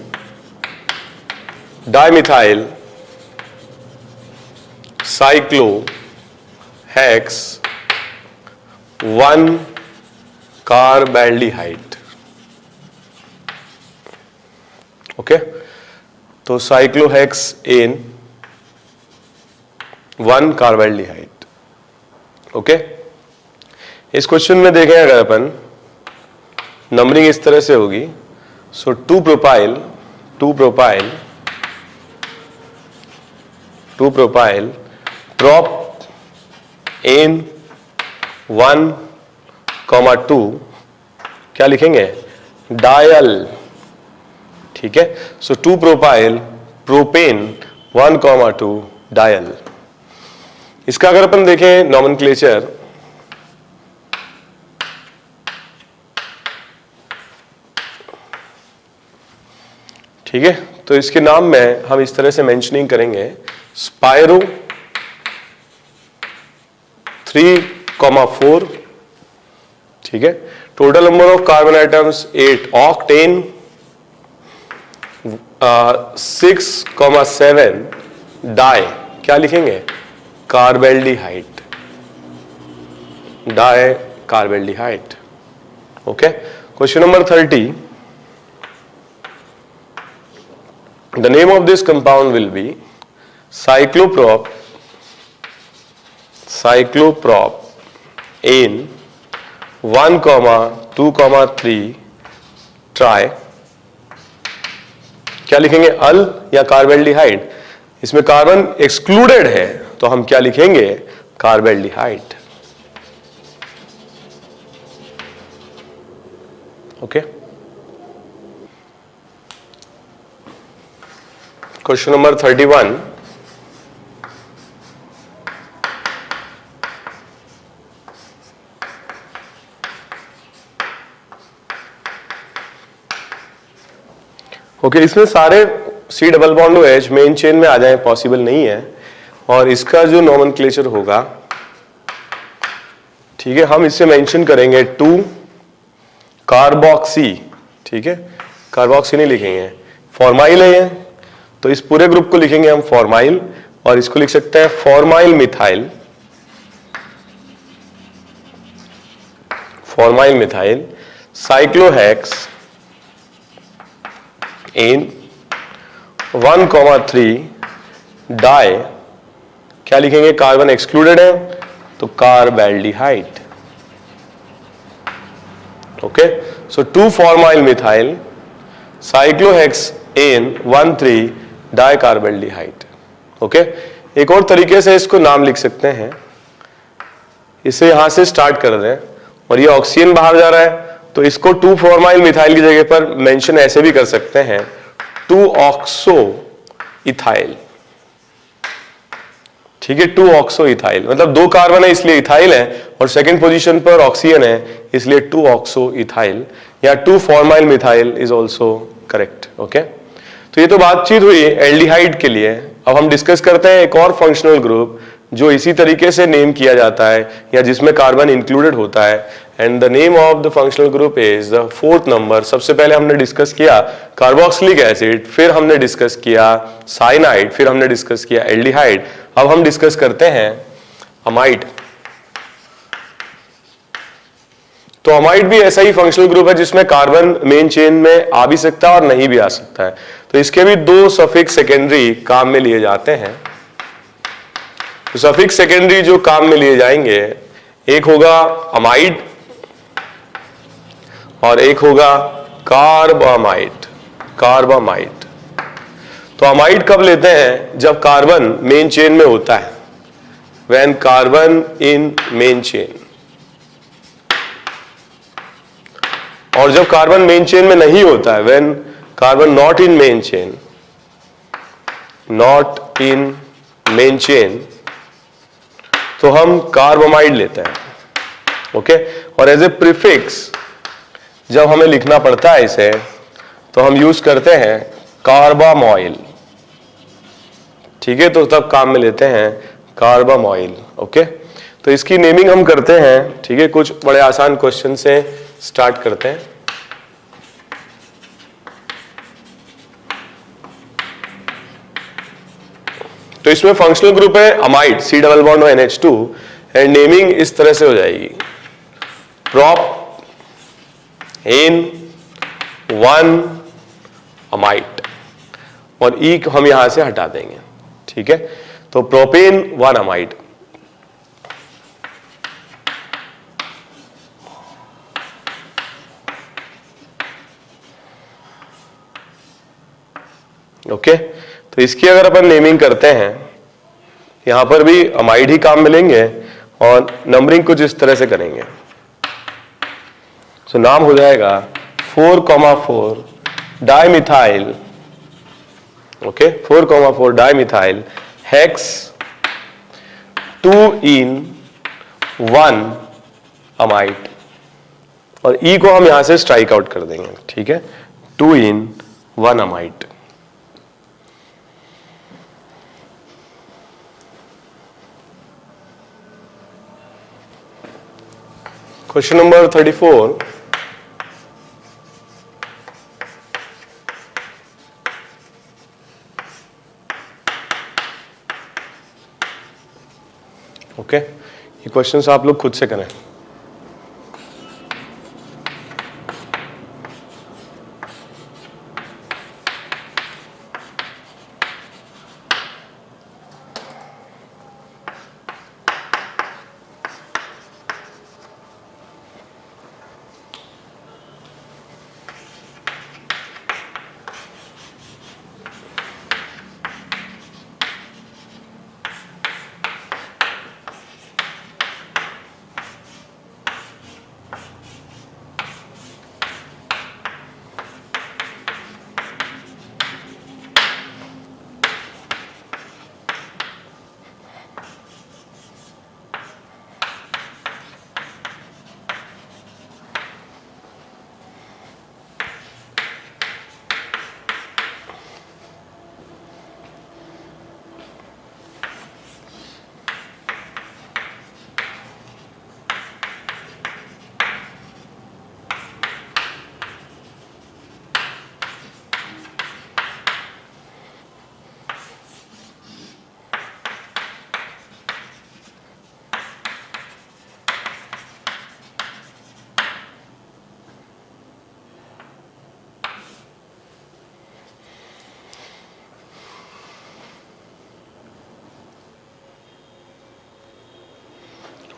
dimethyl cyclohex 1 carbaldehyde. Okay, तो साइक्लोहेक्स एन 1 कार्बैल्डिहाइड। ओके, इस क्वेश्चन में देखें अगर अपन, नंबरिंग इस तरह से होगी। सो 2 प्रोपाइल prop एन 1,2 क्या लिखेंगे? डायल। ठीक है, सो 2 प्रोपाइल प्रोपेन 1,2 डायल। इसका अगर अपन देखें नॉमेनक्लेचर, ठीक है, तो इसके नाम में हम इस तरह से मेंशनिंग करेंगे, स्पायरो 3,4, ठीक है, total number of carbon items 8, octane 6,7 di, क्या लिखेंगे? Carbaldehyde, di carbaldehyde. Okay, question number 30, the name of this compound will be cycloprop ane 1,2,3 tri, क्या लिखेंगे? अल या कार्बैल्डिहाइड? इसमें कार्बन एक्सक्लूडेड है तो हम क्या लिखेंगे? Carbaldehyde. Okay, question number 31, okay, इसमें सारे C double bond OH main chain में आ जाए पॉसिबल नहीं है, और इसका जो नॉमेनक्लेचर होगा, ठीक है, हम इससे मेंशन करेंगे 2 कार्बोक्सी। ठीक है, कार्बोक्सी नहीं लिखेंगे, फॉर्माइल है ये, तो इस पूरे ग्रुप को लिखेंगे हम फॉर्माइल, और इसको लिख सकते हैं formyl methyl cyclohex ane 1,3 di, क्या लिखेंगे? कार्बन एक्सक्लूडेड है तो carbaldehyde. Okay, so 2 formyl methyl cyclohex ane 1,3 di carbaldehyde. Okay, एक और तरीके से इसको नाम लिख सकते हैं, इसे यहां से स्टार्ट कर दें, और ये ऑक्सीजन बाहर जा रहा है तो इसको 2 फॉर्माइल मिथाइल की जगह पर मेंशन ऐसे भी कर सकते हैं 2 ऑक्सो इथाइल। ठीक है, 2 ऑक्सो इथाइल, मतलब 2 कार्बन है इसलिए इथाइल है, और सेकंड पोजीशन पर ऑक्सीजन है इसलिए 2 ऑक्सो इथाइल, या 2 formyl methyl is also correct. Okay, तो ये तो बातचीत हुई एल्डिहाइड के लिए। अब हम डिस्कस करते हैं एक और फंक्शनल ग्रुप जो इसी तरीके से नेम किया जाता है या जिसमें कार्बन इंक्लूडेड होता है, and the name of the functional group is the fourth number. सबसे पहले हमने डिस्कस किया कार्बोक्सिलिक एसिड, फिर हमने डिस्कस किया साइनाइड, फिर हमने डिस्कस किया एल्डिहाइड। अब हम डिस्कस करते हैं अमाइड। तो अमाइड भी ऐसा ही फंक्शनल ग्रुप है जिसमें कार्बन मेन चेन में आ भी सकता है और नहीं भी आ सकता है। तो इसके भी दो सफिक्स सेकेंडरी काम में लिए जाते हैं। तो सफिक्स सेकेंडरी जो काम में लिए जाएंगे, एक होगा अमाइड और एक होगा कार्बामाइड। कार्बामाइड। तो अमाइड कब लेते हैं? जब कार्बन मेन चेन में होता है, when carbon in main chain. और जब कार्बन मेन चेन में नहीं होता है, when carbon not in main chain, not in main chain, तो हम कार्बामाइड लेते हैं। ओके, और एज ए प्रीफिक्स जब हमें लिखना पड़ता है इसे, तो हम यूज करते हैं कार्बामॉइल। ठीक है, तो तब काम में लेते हैं कार्बामॉइल। ओके, तो इसकी नेमिंग हम करते हैं। ठीक है, कुछ बड़े आसान क्वेश्चन से स्टार्ट करते हैं। तो इसमें फंक्शनल ग्रुप है amide, C double bond NH2, and naming इस तरह से हो जाएगी, प्रोप इन 1 अमाइड, और ई हम यहां से हटा देंगे। ठीक है, तो प्रोपेन 1 अमाइड। ओके, तो इसकी अगर अपन नेमिंग करते हैं, यहां पर भी अमाइड ही काम मिलेंगे और नंबरिंग कुछ इस तरह से करेंगे। तो नाम हो जाएगा 4,4 डाइमिथाइल। ओके, 4,4 डाइमिथाइल हेक्स 2 इन 1 अमाइड, और ई को हम यहां से स्ट्राइक आउट कर देंगे। ठीक है, 2 इन 1 अमाइड। Question number 34। ओके, ये क्वेश्चंस आप लोग खुद से करें।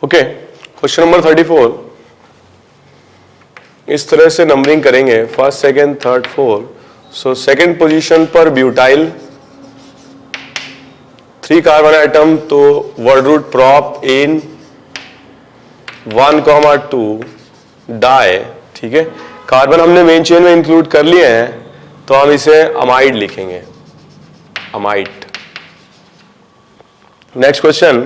ओके, क्वेश्चन नंबर 34 इस तरह से नंबरिंग करेंगे, first, second, third, fourth. So second position पर ब्यूटाइल 3 कार्बन एटम, तो वर्ड रूट प्रॉप इन 1,2 डाई। ठीक है, कार्बन हमने मेन चेन में इंक्लूड कर लिए हैं, तो हम इसे अमाइड लिखेंगे, अमाइड। नेक्स्ट क्वेश्चन,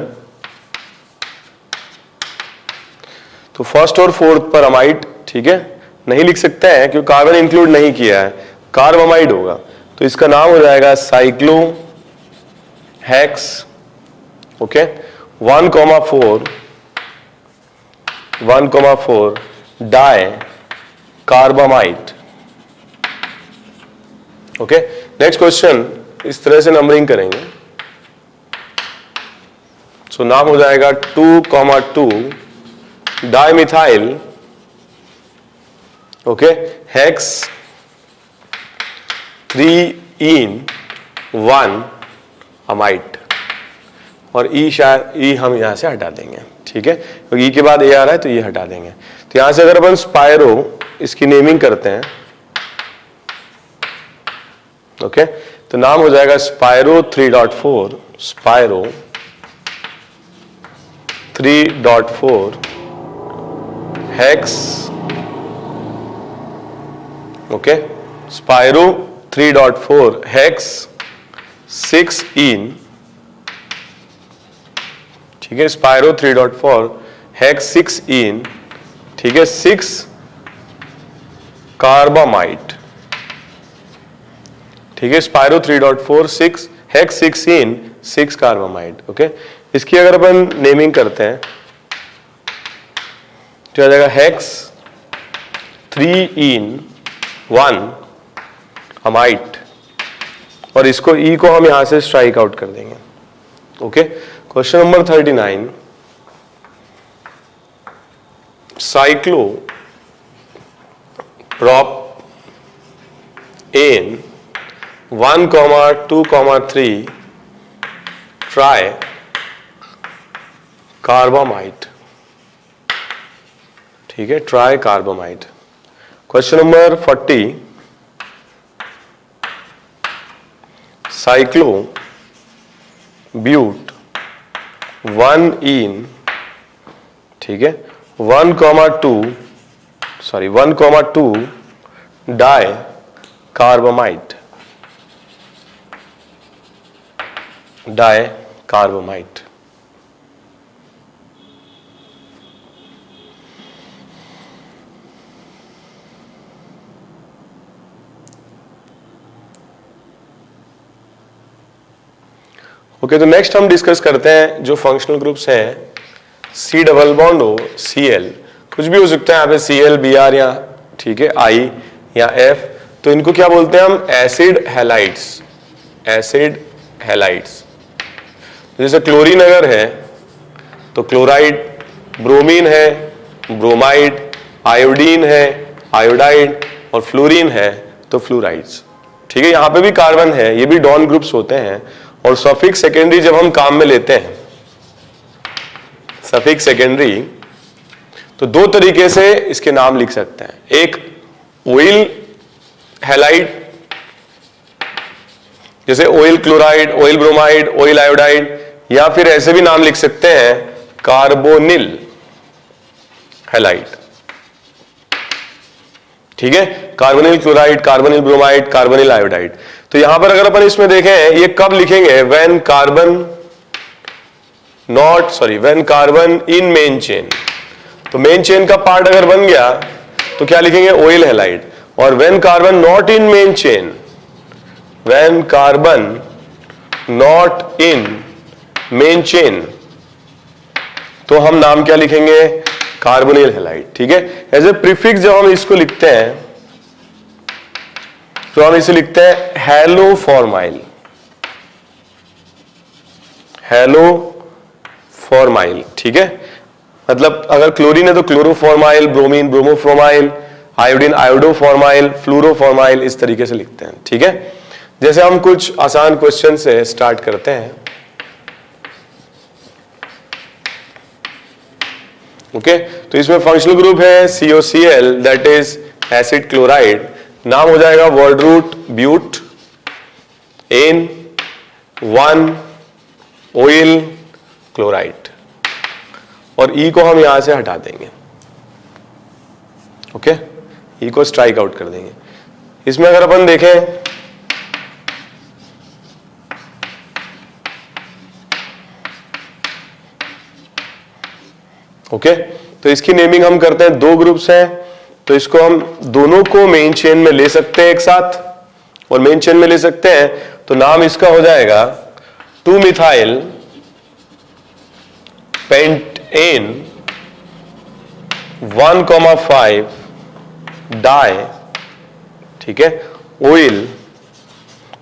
तो फर्स्ट और फोर्थ पर अमाइड। ठीक है, नहीं लिख सकते हैं क्योंकि कार्बन इंक्लूड नहीं किया है, कार्बामाइड होगा तो इसका नाम हो जाएगा cyclo hex, okay, 1,4 di carbamide. Okay, next question इस तरह से नंबरिंग करेंगे। सो नाम हो जाएगा 2,2 di methyl, okay, hex 3-in-1 amide, और ई शायद ई हम यहां से हटा देंगे, ठीक है, क्योंकि ई के बाद ए आ रहा है तो ये हटा देंगे। तो यहां से अगर अपन स्पायरो इसकी नेमिंग करते हैं, ओके, तो नाम हो जाएगा स्पायरो 3.4, स्पायरो 3.4 हेक्स, ओके, स्पायरो 3.4 हेक्स 6-in, ठीक है, स्पायरो 3.4 हेक्स 6-in, ठीक है, 6 कार्बामाइड, ठीक है, स्पायरो 3.4 6 हेक्स 6-in 6 कार्बामाइड, ओके। इसकी अगर अपन नेमिंग करते हैं तो आ जाएगा हेक्स 3-in-1 अमाइड, और इसको ई को हम यहां से स्ट्राइक आउट कर देंगे, okay. Question number 39, cyclo prop an 1,2,3 tri carbamide, ठीक है, tri carbamide. Question number 40, cyclo but 1-in, ठीक है, 1,2 di carbamide, di carbamide. Okay, तो नेक्स्ट हम डिस्कस करते हैं जो फंक्शनल ग्रुप्स हैं, C डबल बॉन्ड हो, Cl, कुछ भी हो सकता है यहाँ पे Cl, Br या, ठीक है, I या F, तो इनको क्या बोलते हैं हम, एसिड हैलाइड्स, एसिड हैलाइड्स। जैसे क्लोरीन अगर है तो क्लोराइड, ब्रोमीन है ब्रोमाइड, आयोडीन है आयोडाइड, और फ्लोरीन है तो फ्लोराइड्स, ठीक है। यहाँ पे भी कार्बन है, ये भी डॉन ग्रुप्स होते हैं। और सफिक्स सेकेंडरी जब हम काम में लेते हैं, सफिक्स सेकेंडरी, तो दो तरीके से इसके नाम लिख सकते हैं, एक ऑयल हैलाइड, जैसे oil chloride, oil bromide, oil iodide, या फिर ऐसे भी नाम लिख सकते हैं कार्बोनिल हैलाइड, ठीक है, carbonyl chloride, carbonyl bromide, carbonyl iodide. तो यहां पर अगर अपन इसमें देखें, ये कब लिखेंगे, when carbon in main chain, तो मेन चेन का पार्ट अगर बन गया तो क्या लिखेंगे, ऑयल हैलाइड। और when carbon not in main chain, when carbon not in main chain, तो हम नाम क्या लिखेंगे, कार्बोनिल हैलाइड, ठीक है। एज ए प्रीफिक्स जब हम इसको लिखते हैं तो हम इसे लिखते हैं हेलोफॉर्माइल, हेलोफॉर्माइल, ठीक है। मतलब अगर क्लोरीन है तो क्लोरोफॉर्माइल, ब्रोमीन ब्रोमोफॉर्माइल, आयोडीन आयोडोफॉर्माइल, फ्लूरोफॉर्माइल, इस तरीके से लिखते हैं, ठीक है। जैसे हम कुछ आसान क्वेश्चन से स्टार्ट करते हैं, ओके। तो इसमें फंक्शनल ग्रुप है COCl, that is acid chloride, नाम हो जाएगा word root but, an 1 oyl chloride, और ई को हम यहां से हटा देंगे, ओके, ई को स्ट्राइक आउट कर देंगे। इसमें अगर अपन देखें, ओके, तो इसकी नेमिंग हम करते हैं, दो ग्रुप्स हैं तो इसको हम दोनों को मेन चेन में ले सकते हैं एक साथ, और मेन चेन में ले सकते हैं, तो नाम इसका हो जाएगा 2-मिथाइल पेंटेन 1,5 डाई, ठीक है, ऑयल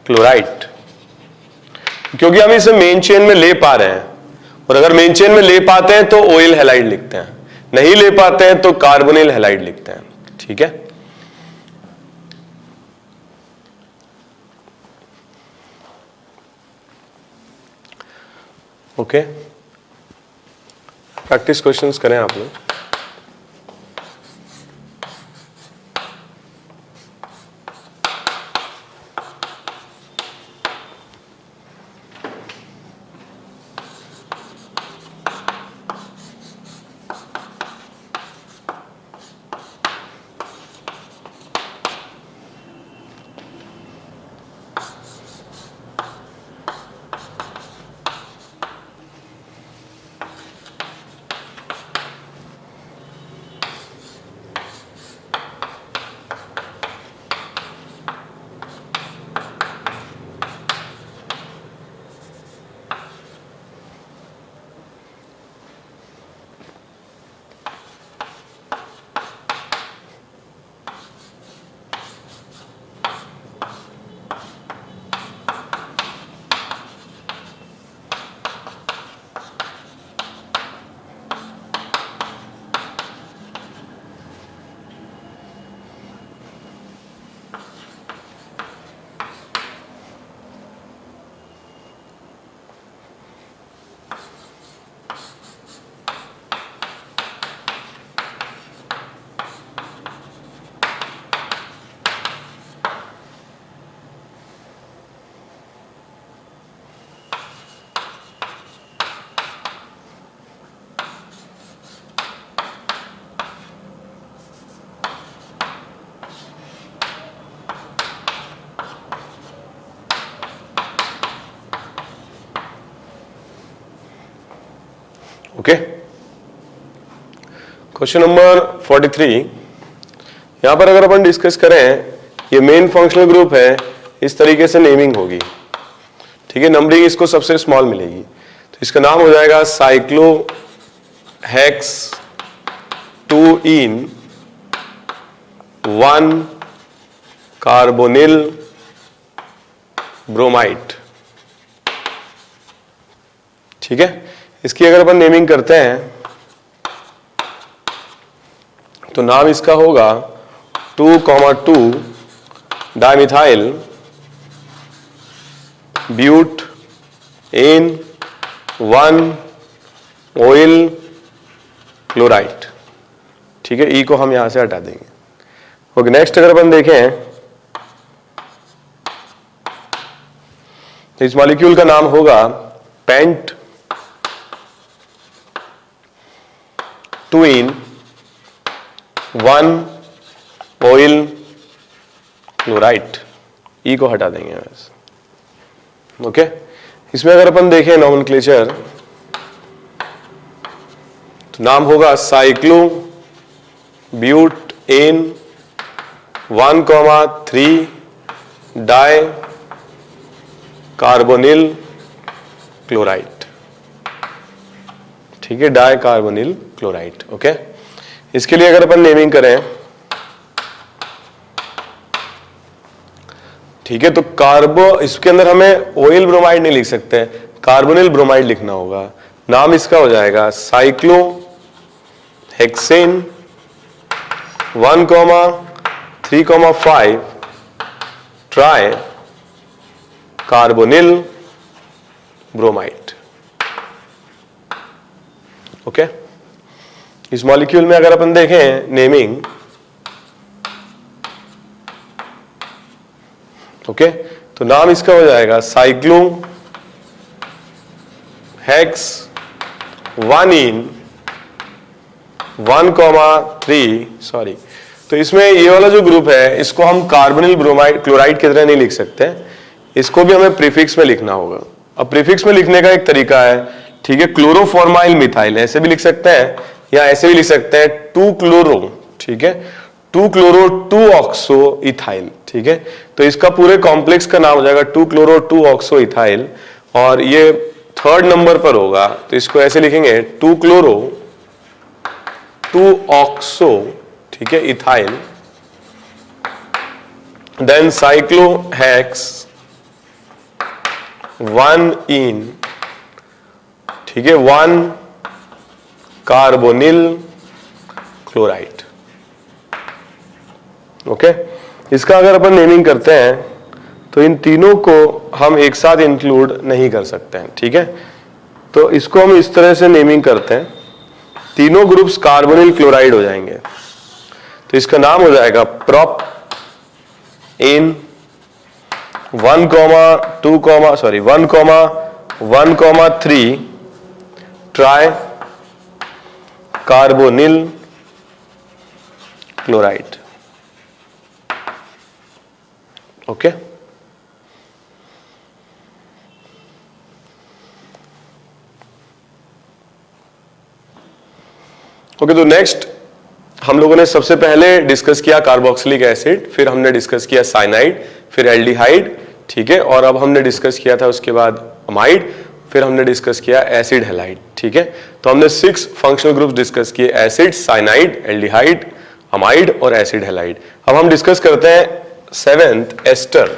क्लोराइड। क्योंकि हम इसे मेन चेन में ले पा रहे हैं, और अगर मेन चेन में ले पाते हैं तो ऑयल हैलाइड लिखते हैं, नहीं ले पाते हैं तो कार्बोनिल हैलाइड लिखते हैं, ठीक है। ओके, प्रैक्टिस क्वेश्चंस करें आप लोग। Okay, question number 43। यहां पर अगर अपन डिस्कस करें, ये मेन फंक्शनल ग्रुप है, इस तरीके से नेमिंग होगी, ठीक है, नंबरिंग इसको सबसे स्मॉल मिलेगी, तो इसका नाम हो जाएगा साइक्लोहेक्स 2-इन 1 कार्बोनिल ब्रोमाइड, ठीक है। इसकी अगर अपन नेमिंग करते हैं तो नाम इसका होगा 2,2 dimethyl but an 1 oyl chloride, ठीक है। ई को हम यहां से हटा देंगे। ओके, नेक्स्ट अगर अपन देखें तो इस मॉलिक्यूल का नाम होगा पेंट 2-इन 1 ऑयल क्लोराइड, ई को हटा देंगे बस। ओके, इसमें अगर अपन देखें नोमेनक्लेचर, तो नाम होगा cyclo but an 1,3 di carbonyl chloride, ठीक है, डाई कार्बोनिल क्लोराइड। ओके, इसके लिए अगर अपन नेमिंग करें, ठीक है, तो इसके अंदर हमें ऑयल ब्रोमाइड नहीं लिख सकते, कार्बोनिल ब्रोमाइड लिखना होगा। नाम इसका हो जाएगा cyclo hexane 1,3,5 try carbonyl bromide. Okay, इस मॉलिक्यूल में अगर अपन देखें नेमिंग, ओके, तो नाम इसका हो जाएगा साइक्लो हेक्स 1-इन 1,3, सॉरी, तो इसमें ये वाला जो ग्रुप है इसको हम कार्बोनिल ब्रोमाइड क्लोराइड की तरह नहीं लिख सकते, इसको भी हमें प्रीफिक्स में लिखना होगा। अब प्रीफिक्स में लिखने का एक तरीका है, ठीक है, क्लोरोफॉर्माइल मिथाइल, ऐसे भी लिख सकते हैं या ऐसे भी लिख सकते हैं 2 क्लोरो, ठीक है, 2 क्लोरो 2 ऑक्सो इथाइल, ठीक है, तो इसका पूरे कॉम्प्लेक्स का नाम हो जाएगा 2 क्लोरो 2 ऑक्सो इथाइल, और ये थर्ड नंबर पर होगा तो इसको ऐसे लिखेंगे 2 क्लोरो 2 ऑक्सो, ठीक है, इथाइल, देन साइक्लोहेक्स 1 इन, ठीक है, 1 कार्बोनिल क्लोराइड। ओके, इसका अगर अपन नेमिंग करते हैं तो इन तीनों को हम एक साथ इंक्लूड नहीं कर सकते हैं, ठीक है, तो इसको हम इस तरह से नेमिंग करते हैं, तीनों ग्रुप्स कार्बोनिल क्लोराइड हो जाएंगे, तो इसका नाम हो जाएगा प्रोप इन 1,3 ट्राई कार्बोनिल क्लोराइड। ओके, तो नेक्स्ट हम लोगों ने सबसे पहले डिस्कस किया कार्बोक्सिलिक एसिड, फिर हमने डिस्कस किया साइनाइड, फिर एल्डिहाइड, ठीक है, और अब हमने डिस्कस किया था उसके बाद अमाइड, फिर हमने डिस्कस किया एसिड हैलाइड, ठीक है, तो हमने 6 फंक्शनल ग्रुप्स डिस्कस किए, एसिड, साइनाइड, एल्डिहाइड, अमाइड और एसिड हैलाइड। अब हम डिस्कस करते हैं 7th एस्टर।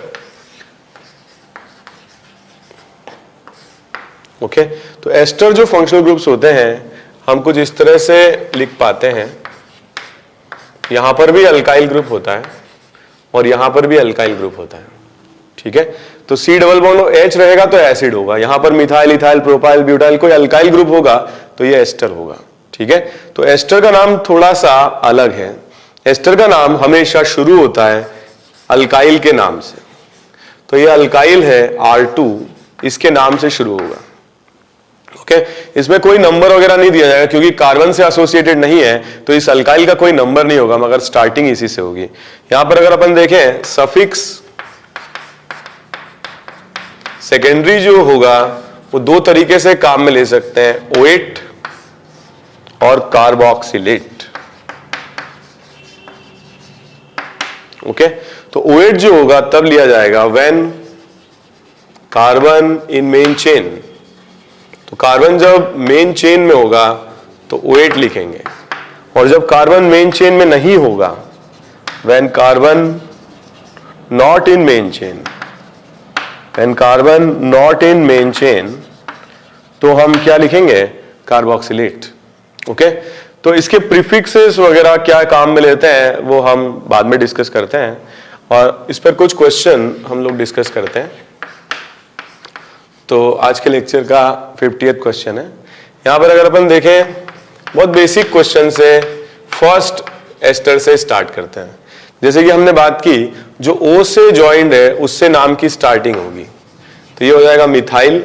ओके, तो एस्टर जो फंक्शनल ग्रुप्स होते हैं हम कुछ इस तरह से लिख पाते हैं, यहां पर भी अल्काइल ग्रुप होता है और यहां पर भी अल्काइल ग्रुप होता है, ठीक है, तो C डबल बॉन्ड H रहेगा तो एसिड होगा, यहां पर मिथाइल, इथाइल, प्रोपाइल, ब्यूटाइल, कोई अल्काइल ग्रुप होगा तो ये एस्टर होगा, ठीक है, तो एस्टर का नाम थोड़ा सा अलग है, एस्टर का नाम हमेशा शुरू होता है अल्काइल के नाम से, तो ये अल्काइल है R2, इसके नाम से शुरू होगा। ओके, इसमें कोई नंबर वगैरह नहीं दिया जाएगा क्योंकि कार्बन से एसोसिएटेड नहीं है, तो इस अल्काइल का कोई नंबर नहीं होगा, मगर स्टार्टिंग इसी से होगी। यहां पर अगर अपन देखें सफिक्स सेकेंडरी जो होगा वो दो तरीके से काम में ले सकते हैं, ओएट और कार्बोक्सिलेट। ओके, तो ओएट जो होगा तब लिया जाएगा when carbon in main chain, तो कार्बन जब मेन चेन में होगा तो ओएट लिखेंगे, और जब कार्बन मेन चेन में नहीं होगा when carbon not in main chain, when carbon not in main chain, तो हम क्या लिखेंगे, कार्बोक्सिलेट। ओके, तो इसके प्रीफिक्सेस वगैरह क्या काम में लेते हैं वो हम बाद में डिस्कस करते हैं, और इस पर कुछ क्वेश्चन हम लोग डिस्कस करते हैं। तो आज के लेक्चर का 50th क्वेश्चन है। यहां पर अगर अपन देखें बहुत बेसिक क्वेश्चन से फर्स्ट एस्टर से स्टार्ट करते हैं। जैसे कि हमने बात की जो O से ज्वाइंट है उससे नाम की स्टार्टिंग होगी, तो ये हो जाएगा मिथाइल,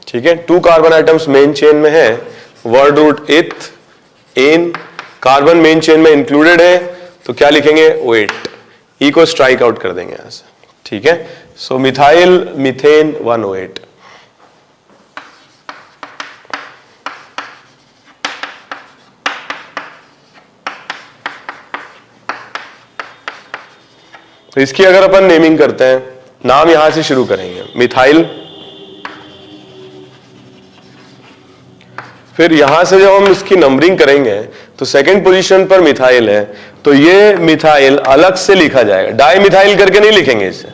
ठीक है, 2 कार्बन आइटम्स मेन चेन में है, वर्ड रूट इथ, एन, कार्बन मेन चेन में इंक्लूडेड है, तो क्या लिखेंगे, ओएट, ई को स्ट्राइक आउट कर देंगे यहां से, ठीक है, सो मिथाइल मीथेन 108। तो इसकी अगर अपन नेमिंग करते हैं, नाम यहां से शुरू करेंगे, मिथाइल, फिर यहां से जब हम इसकी नंबरिंग करेंगे तो सेकंड पोजीशन पर मिथाइल है, तो ये मिथाइल अलग से लिखा जाएगा, डाई मिथाइल करके नहीं लिखेंगे इसे,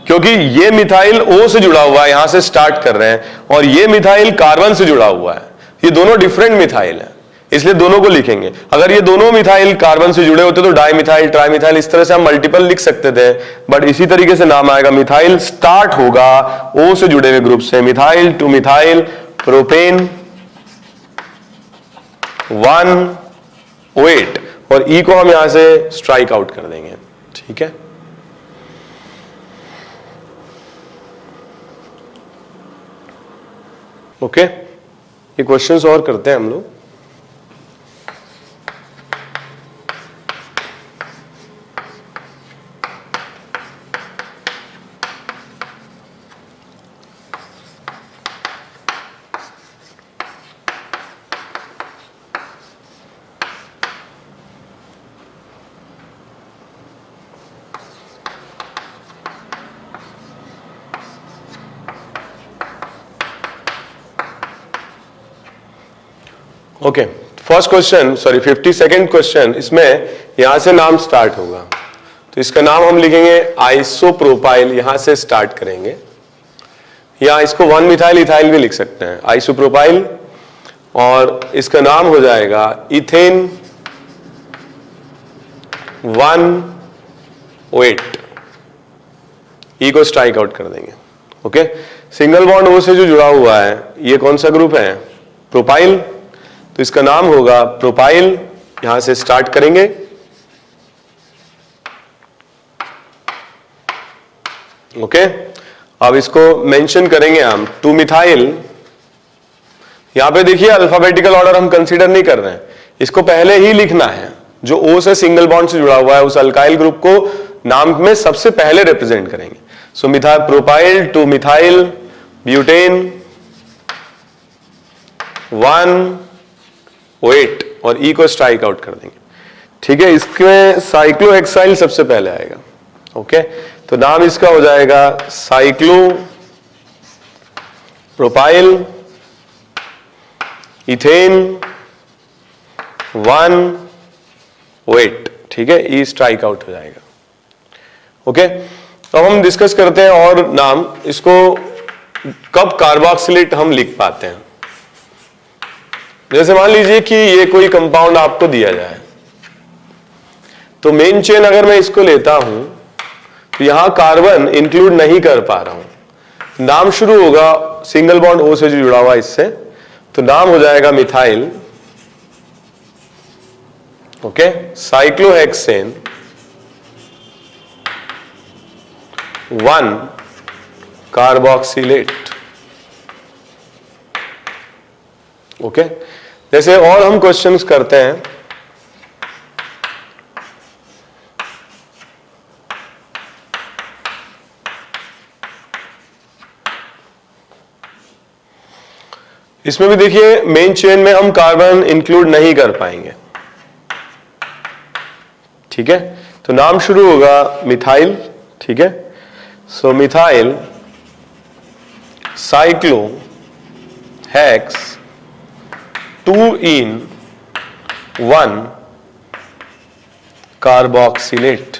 क्योंकि ये मिथाइल O से जुड़ा हुआ है, यहां से स्टार्ट कर रहे हैं, और ये मिथाइल कार्बन से जुड़ा हुआ है, ये दोनों डिफरेंट मिथाइल है, इसलिए दोनों को लिखेंगे। अगर ये दोनों मिथाइल कार्बन से जुड़े होते तो डाई मिथाइल, ट्राई मिथाइल, इस तरह से हम मल्टीपल लिख सकते थे, बट इसी तरीके से नाम आएगा, मिथाइल स्टार्ट होगा O से जुड़े हुए ग्रुप से, मिथाइल टू मिथाइल प्रोपेन 108, और ई को हम यहां से स्ट्राइक आउट कर देंगे, ठीक है। ओके, ये क्वेश्चंस और करते हैं हम लोग। Okay, first question, sorry 52nd question, इसमें यहां से नाम स्टार्ट होगा, तो इसका नाम हम लिखेंगे आइसोप्रोपाइल, यहां से स्टार्ट करेंगे, या इसको 1 मिथाइल इथाइल भी लिख सकते हैं, आइसोप्रोपाइल, और इसका नाम हो जाएगा इथेन 1-OH, ई को स्ट्राइक आउट कर देंगे। ओके, सिंगल बॉन्ड ओ से जो जुड़ा हुआ है ये कौन सा ग्रुप है? प्रोपाइल, तो इसका नाम होगा प्रोपाइल, यहां से स्टार्ट करेंगे, ओके। अब इसको मेंशन करेंगे हम 2 मिथाइल, यहां पे देखिए अल्फाबेटिकल ऑर्डर हम कंसीडर नहीं कर रहे हैं, इसको पहले ही लिखना है, जो ओ से सिंगल बॉन्ड से जुड़ा हुआ है उस अल्काइल ग्रुप को नाम में सबसे पहले रिप्रेजेंट करेंगे। So methyl propyl 2 methyl butane 1-OH और ई को स्ट्राइक आउट कर देंगे, ठीक है। इसमें साइक्लोहेक्साइल सबसे पहले आएगा, ओके, तो नाम इसका हो जाएगा साइक्लो प्रोपाइल इथेन 1-OH, ठीक है, ई स्ट्राइक आउट हो जाएगा, ओके। तो अब हम डिस्कस करते हैं और नाम, इसको कब कार्बोक्सिलेट हम लिख पाते हैं। जैसे मान लीजिए कि ये कोई कंपाउंड आपको दिया जाए, तो मेन चेन अगर मैं इसको लेता हूं तो यहां कार्बन इंक्लूड नहीं कर पा रहा हूं, नाम शुरू होगा सिंगल बॉन्ड ओ से जो जुड़ा हुआ इससे, तो नाम हो जाएगा methyl, okay, cyclohexane 1 carboxylate, okay. जैसे और हम क्वेश्चंस करते हैं, इसमें भी देखिए मेन चेन में हम कार्बन इंक्लूड नहीं कर पाएंगे, ठीक है, तो नाम शुरू होगा मिथाइल, ठीक है। So methyl cyclo hex 2-in-1 carboxylate,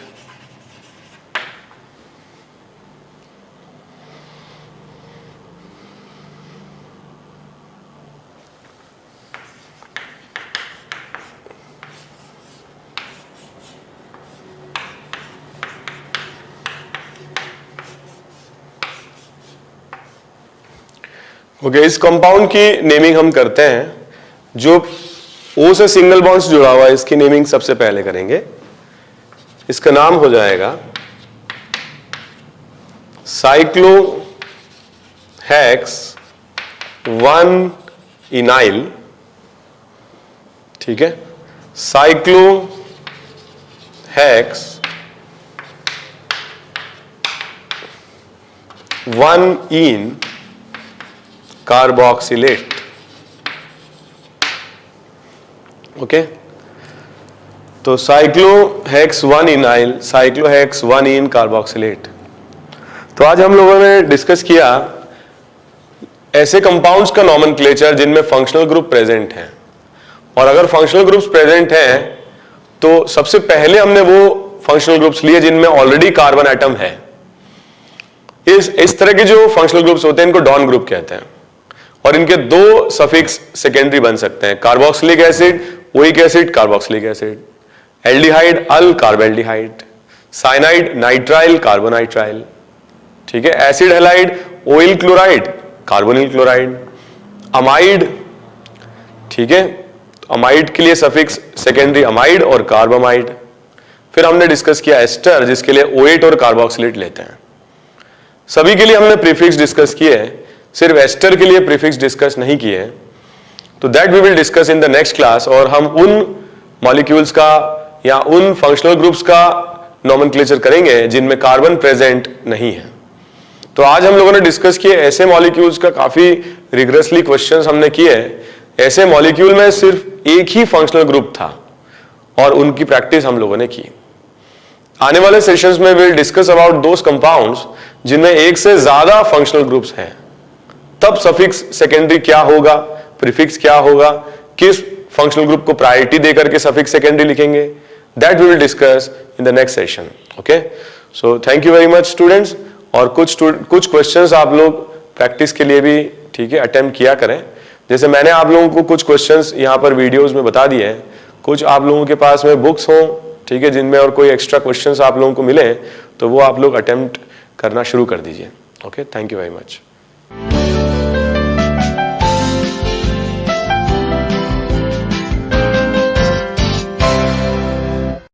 okay. इस कंपाउंड की नेमिंग हम करते हैं, जो ओ से सिंगल बॉन्ड से जुड़ा हुआ है इसकी नेमिंग सबसे पहले करेंगे, इसका नाम हो जाएगा साइक्लो हेक्स 1-इनाइल, ठीक है, साइक्लो हेक्स 1-इन कार्बोक्सिलेट, ओके। तो साइक्लोहेक्स 1-इनाइल, साइक्लोहेक्स 1-इन कार्बोक्सिलेट। तो आज हम लोगों ने डिस्कस किया ऐसे कंपाउंड्स का नॉमेनक्लेचर जिनमें फंक्शनल ग्रुप प्रेजेंट हैं, और अगर फंक्शनल ग्रुप्स प्रेजेंट हैं तो सबसे पहले हमने वो फंक्शनल ग्रुप्स लिए जिनमें ऑलरेडी कार्बन एटम है। इस तरह के जो फंक्शनल ग्रुप्स होते हैं इनको डॉन ग्रुप कहते हैं, और इनके 2 सफिक्स सेकेंडरी बन सकते हैं, carboxylic acid oic acid carboxylic acid, aldehyde al carbaldehyde, cyanide nitrile carbonitrile, ठीक है, acid halide oyl chloride carbonyl chloride, amide, ठीक है, अमाइड के लिए सफिक्स सेकेंडरी अमाइड और कार्बामाइड। फिर हमने डिस्कस किया एस्टर, जिसके लिए OH और कार्बोक्सिलेट लेते हैं। सभी के लिए हमने प्रीफिक्स डिस्कस किए, सिर्फ एस्टर के लिए प्रीफिक्स डिस्कस नहीं किए, तो that we will discuss in the next class, और हम उन मॉलिक्यूल्स का या उन फंक्शनल ग्रुप्स का नॉमेनक्लेचर करेंगे जिनमें कार्बन प्रेजेंट नहीं है। तो आज हम लोगों ने डिस्कस किए ऐसे मॉलिक्यूल्स का, काफी रिगरसली क्वेश्चंस हमने किए, ऐसे मॉलिक्यूल में सिर्फ एक ही फंक्शनल ग्रुप था और उनकी प्रैक्टिस हम लोगों ने की। आने वाले सेशंस में will discuss about those compounds जिनमें एक से ज्यादा फंक्शनल ग्रुप्स हैं, तब सफिक्स सेकेंडरी क्या होगा, प्रीफिक्स क्या होगा, किस फंक्शनल ग्रुप को प्रायोरिटी देकर के सफिक्स सेकेंडरी लिखेंगे, that we will discuss in the next session. Okay, so thank you very much students. और कुछ क्वेश्चंस आप लोग प्रैक्टिस के लिए भी ठीक है अटेम्प्ट किया करें। जैसे मैंने आप लोगों को कुछ क्वेश्चंस यहाँ पर वीडियोस में बता दिए हैं, कुछ आप लोगों के पास में बुक्स हो ठीक है जिनमें और कोई एक्स्ट्रा क्वेश्चंस आप लोगों को मिले तो वो आप लोग अटेम्प्ट करना शुरू कर दीजिए। Okay, thank you very much.